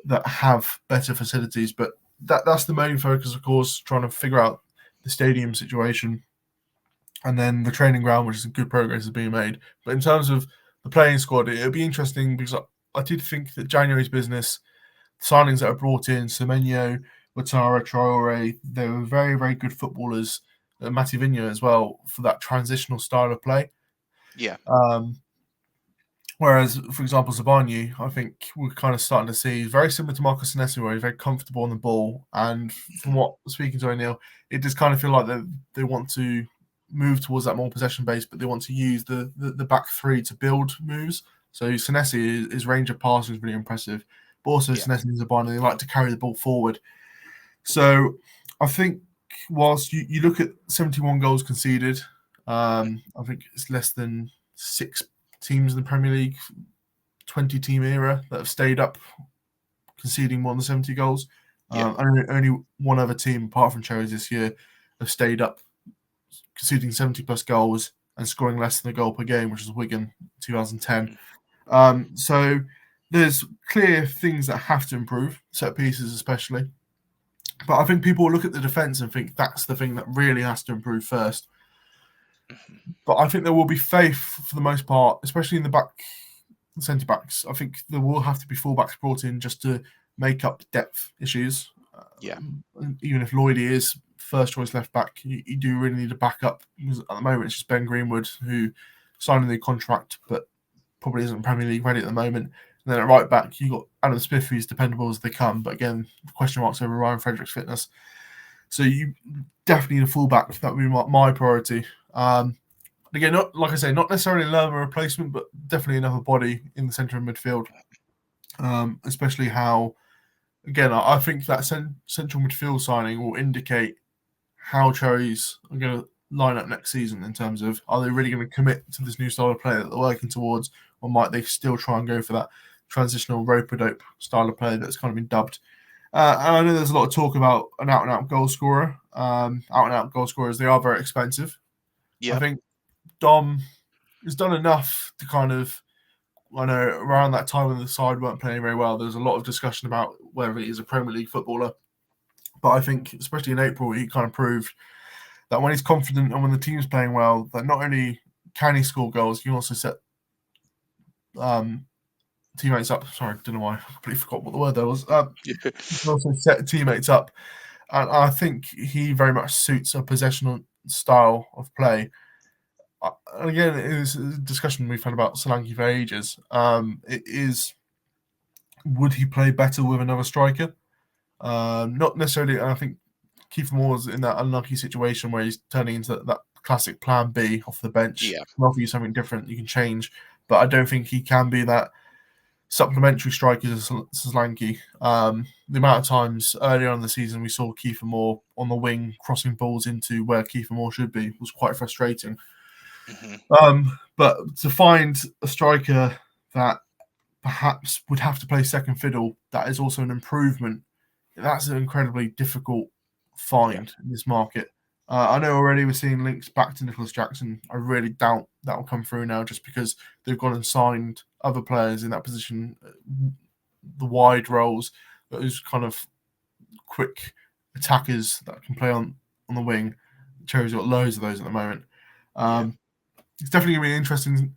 that have better facilities. But that's the main focus, of course, trying to figure out the stadium situation and then the training ground, which is good progress is being made. But in terms of the playing squad, it'll be interesting because I did think that January's business, signings that are brought in, Semenyo, Ouattara, Traore, they were very, very good footballers. Matty Vigna as well for that transitional style of play. yeah, Whereas, for example, Zabani, I think we're kind of starting to see very similar to Marcus Senesi, where he's very comfortable on the ball. And from what speaking to O'Neill, it does kind of feel like they want to move towards that more possession base, but they want to use the back 3 to build moves. So Senesi, his range of passing is really impressive. But also yeah, Senesi and Zabani, they like to carry the ball forward. So I think whilst you look at 71 goals conceded, I think it's less than 6 teams in the Premier League 20-team era that have stayed up conceding more than 70 goals. yeah, Only one other team, apart from Cherries this year, have stayed up conceding 70-plus goals and scoring less than a goal per game, which is Wigan 2010. So there's clear things that have to improve, set pieces especially. But I think people look at the defence and think that's the thing that really has to improve first. But I think there will be faith for the most part, especially in the back centre backs. I think there will have to be fullbacks brought in just to make up depth issues. yeah, Even if Lloydie is first choice left back, you do really need a backup. Because at the moment, it's just Ben Greenwood who signing the contract, but probably isn't Premier League ready at the moment. And then at right back, you got Adam Smith, who's dependable as they come, but again, question marks over Ryan Frederick's fitness. So you definitely need a fullback. That would be my priority. Again, not like I say, not necessarily Lerma replacement, but definitely another body in the centre of midfield. Especially how, again, I think that central midfield signing will indicate how Cherries are going to line up next season in terms of, are they really going to commit to this new style of play that they're working towards, or might they still try and go for that transitional rope-a-dope style of play that's kind of been dubbed. And I know there's a lot of talk about an out-and-out goal scorer. Out-and-out goal scorers, they are very expensive. I think Dom has done enough to kind of, I know around that time when the side weren't playing very well, there was a lot of discussion about whether he is a Premier League footballer. But I think, especially in April, he kind of proved that when he's confident and when the team's playing well, that not only can he score goals, he can also set teammates up. Sorry, don't know why. I completely forgot what the word there was. He can also set teammates up. And I think he very much suits a possessional style of play. And again, it is a discussion we've had about Solanke for ages. It is, would he play better with another striker? Not necessarily. I think Kieffer Moore's in that unlucky situation where he's turning into that classic plan B off the bench. Yeah. Can offer you something different, you can change. But I don't think he can be that supplementary striker to Solanke. The amount of times earlier on in the season we saw Kieffer Moore on the wing crossing balls into where Kieffer Moore should be was quite frustrating. But to find a striker that perhaps would have to play second fiddle, that is also an improvement. That's an incredibly difficult find in this market. I know already we're seeing links back to Nicholas Jackson. I really doubt that will come through now just because they've gone and signed other players in that position, the wide roles, those kind of quick attackers that can play on the wing. Cherries got loads of those at the moment. It's definitely going to be interesting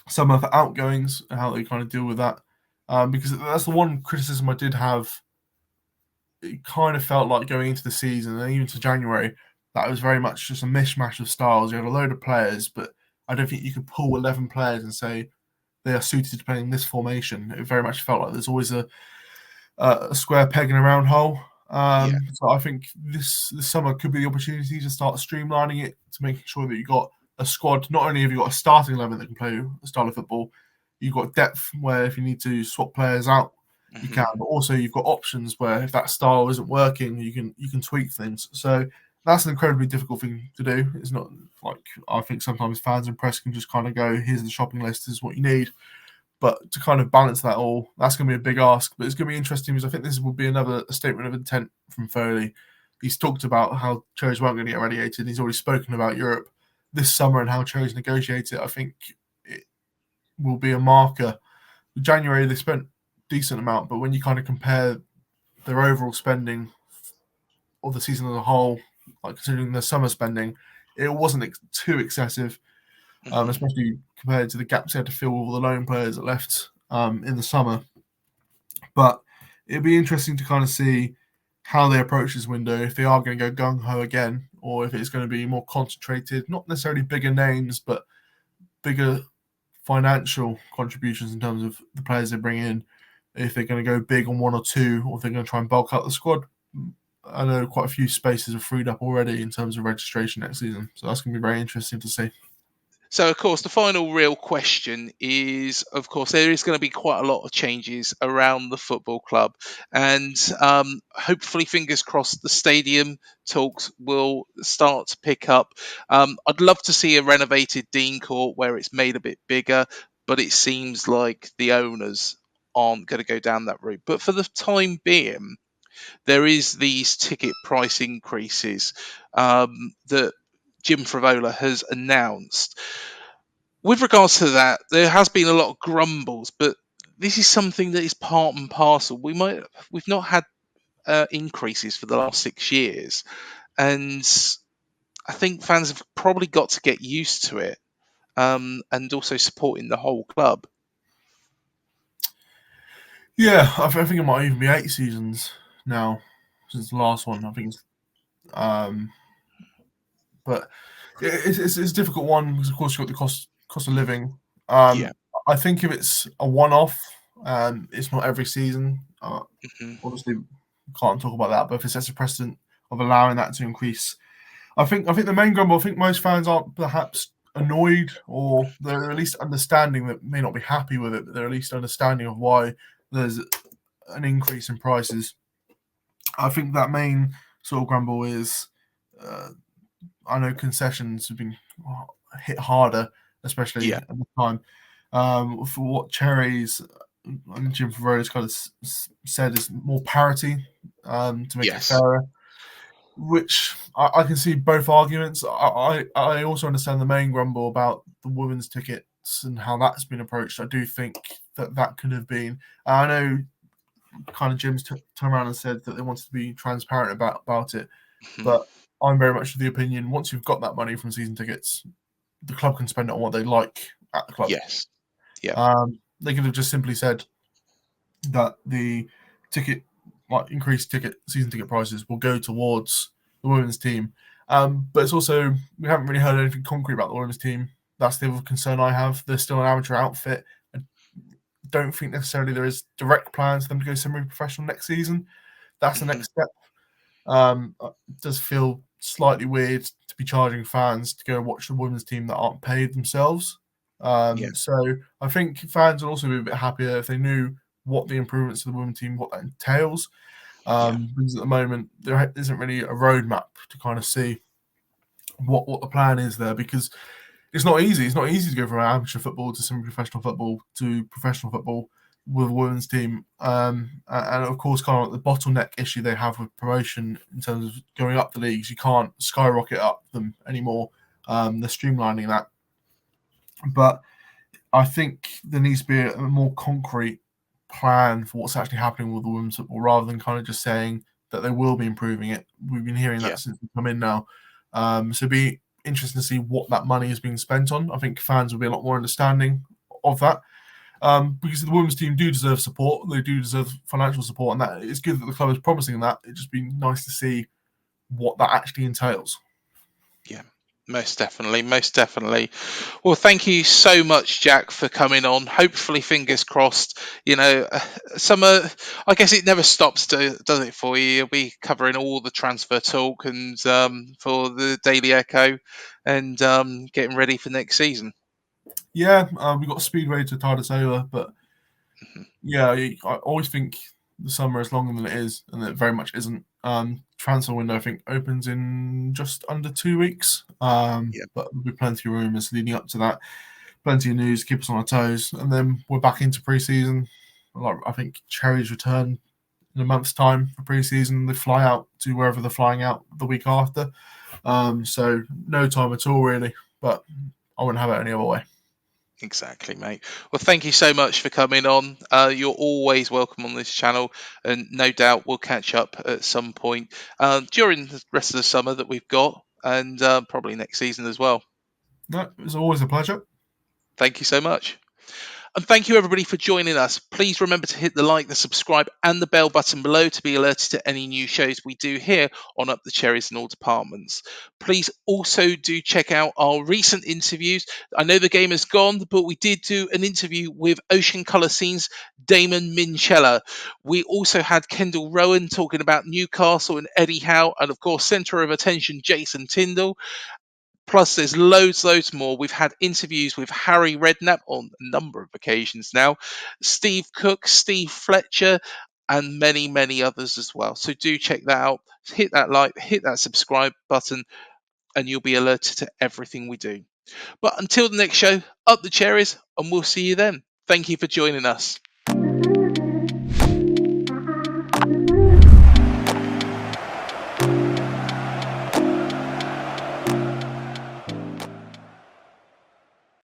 summer for outgoings and how they kind of deal with that. Because that's the one criticism I did have. It kind of felt like going into the season and even to January, that was very much just a mishmash of styles. You had a load of players, but I don't think you could pull 11 players and say they are suited to playing this formation. It very much felt like there's always a square peg in a round hole. So I think this summer could be the opportunity to start streamlining it, to making sure that you got a squad. Not only have you got a starting 11 that can play a style of football, you've got depth where if you need to swap players out, you can. But also you've got options where if that style isn't working, you can tweak things. So that's an incredibly difficult thing to do. It's not like I think sometimes fans and press can just kind of go, here's the shopping list, this is what you need. But to kind of balance that all, that's going to be a big ask. But it's going to be interesting because I think this will be another statement of intent from Foley. He's talked about how Cherries weren't going to get relegated. He's already spoken about Europe this summer and how Cherries negotiate it. I think it will be a marker. In January, they spent a decent amount, but when you kind of compare their overall spending of the season as a whole, like considering their summer spending, it wasn't too excessive. Especially compared to the gaps they had to fill with all the loan players that left in the summer. But it'd be interesting to kind of see how they approach this window, if they are going to go gung-ho again, or if it's going to be more concentrated, not necessarily bigger names, but bigger financial contributions in terms of the players they bring in, if they're going to go big on one or two, or if they're going to try and bulk out the squad. I know quite a few spaces are freed up already in terms of registration next season, so that's going to be very interesting to see. So, of course, the final real question is, of course, there is going to be quite a lot of changes around the football club. And hopefully, fingers crossed, the stadium talks will start to pick up. I'd love to see a renovated Dean Court where it's made a bit bigger, but it seems like the owners aren't going to go down that route. But for the time being, there is these ticket price increases that Jim Frevola has announced. With regards to that, there has been a lot of grumbles, but this is something that is part and parcel. We've not had increases for the last 6 years, and I think fans have probably got to get used to it, and also supporting the whole club. Yeah, I think it might even be 8 seasons now since the last one. I think it's, but it's a difficult one because of course you've got the cost cost of living. Yeah. I think if it's a one-off, it's not every season. Hmm. Obviously, can't talk about that. But if it sets a precedent of allowing that to increase, I think the main grumble. I think most fans aren't perhaps annoyed, or they're at least understanding that may not be happy with it, but they're at least understanding of why there's an increase in prices. I think that main sort of grumble is, uh, I know concessions have been hit harder, especially Yeah. at the time. For what Cherries and Jim Frevola kind of said is more parity, to make it Yes. fairer, which I can see both arguments. I also understand the main grumble about the women's tickets and how that's been approached. I do think that that could have been. I know kind of Jim's turned around and said that they wanted to be transparent about it, Hmm. but I'm very much of the opinion once you've got that money from season tickets, the club can spend it on what they like at the club. Yes. Yeah. They could have just simply said that the ticket, like increased ticket season ticket prices, will go towards the women's team. But it's also we haven't really heard anything concrete about the women's team. That's the other concern I have. They're still an amateur outfit. I don't think necessarily there is direct plans for them to go semi-professional next season. That's the Hmm. next step. It does feel slightly weird to be charging fans to go watch the women's team that aren't paid themselves. Yeah. So I think fans would also be a bit happier if they knew what the improvements to the women's team, what that entails. Yeah. Because at the moment there isn't really a roadmap to kind of see what the plan is there. Because it's not easy. It's not easy to go from amateur football to semi-professional football to professional football with a women's team. And of course, kind of like the bottleneck issue they have with promotion in terms of going up the leagues. You can't skyrocket up them anymore. They're streamlining that. But I think there needs to be a more concrete plan for what's actually happening with the women's football rather than kind of just saying that they will be improving it. We've been hearing Yeah. that since we come in now. So it'd be interesting to see what that money is being spent on. I think fans will be a lot more understanding of that. Because the women's team do deserve support, they do deserve financial support, and that it's good that the club is promising that. It'd just be nice to see what that actually entails. Yeah. Most definitely, most definitely. Well, thank you so much, Jack, for coming on. Hopefully, fingers crossed. Summer. I guess it never stops, does it? For you, you'll be covering all the transfer talk and for the Daily Echo, and getting ready for next season. Yeah, we've got Speedway to tide us over, but Mhm. yeah, I always think the summer is longer than it is, and it very much isn't. Transfer window, I think, opens in just under 2 weeks. Yeah, But there'll be plenty of rumours leading up to that. Plenty of news, keep us on our toes, and then we're back into pre-season. Like, I think Cherries return in a month's time for pre-season. They fly out to wherever they're flying out the week after. So no time at all really. But I wouldn't have it any other way. exactly, mate. Well, thank you so much for coming on. You're always welcome on this channel, and no doubt we'll catch up at some point during the rest of the summer that we've got, and probably next season as well. No, it was always a pleasure. Thank you so much. And thank you everybody for joining us. Please remember to hit the like, the subscribe, and the bell button below to be alerted to any new shows we do here on Up the Cherries in all departments. Please also do check out our recent interviews. I know the game is gone, but we did do an interview with Ocean Colour Scenes Damon Minchella. We also had Kendall Rowan talking about Newcastle and Eddie Howe, and of course, centre of attention Jason Tyndall. Plus, there's loads more. We've had interviews with Harry Redknapp on a number of occasions now, Steve Cook, Steve Fletcher, and many others as well. So do check that out. Hit that like, hit that subscribe button, and you'll be alerted to everything we do. But until the next show, up the cherries, and we'll see you then. Thank you for joining us.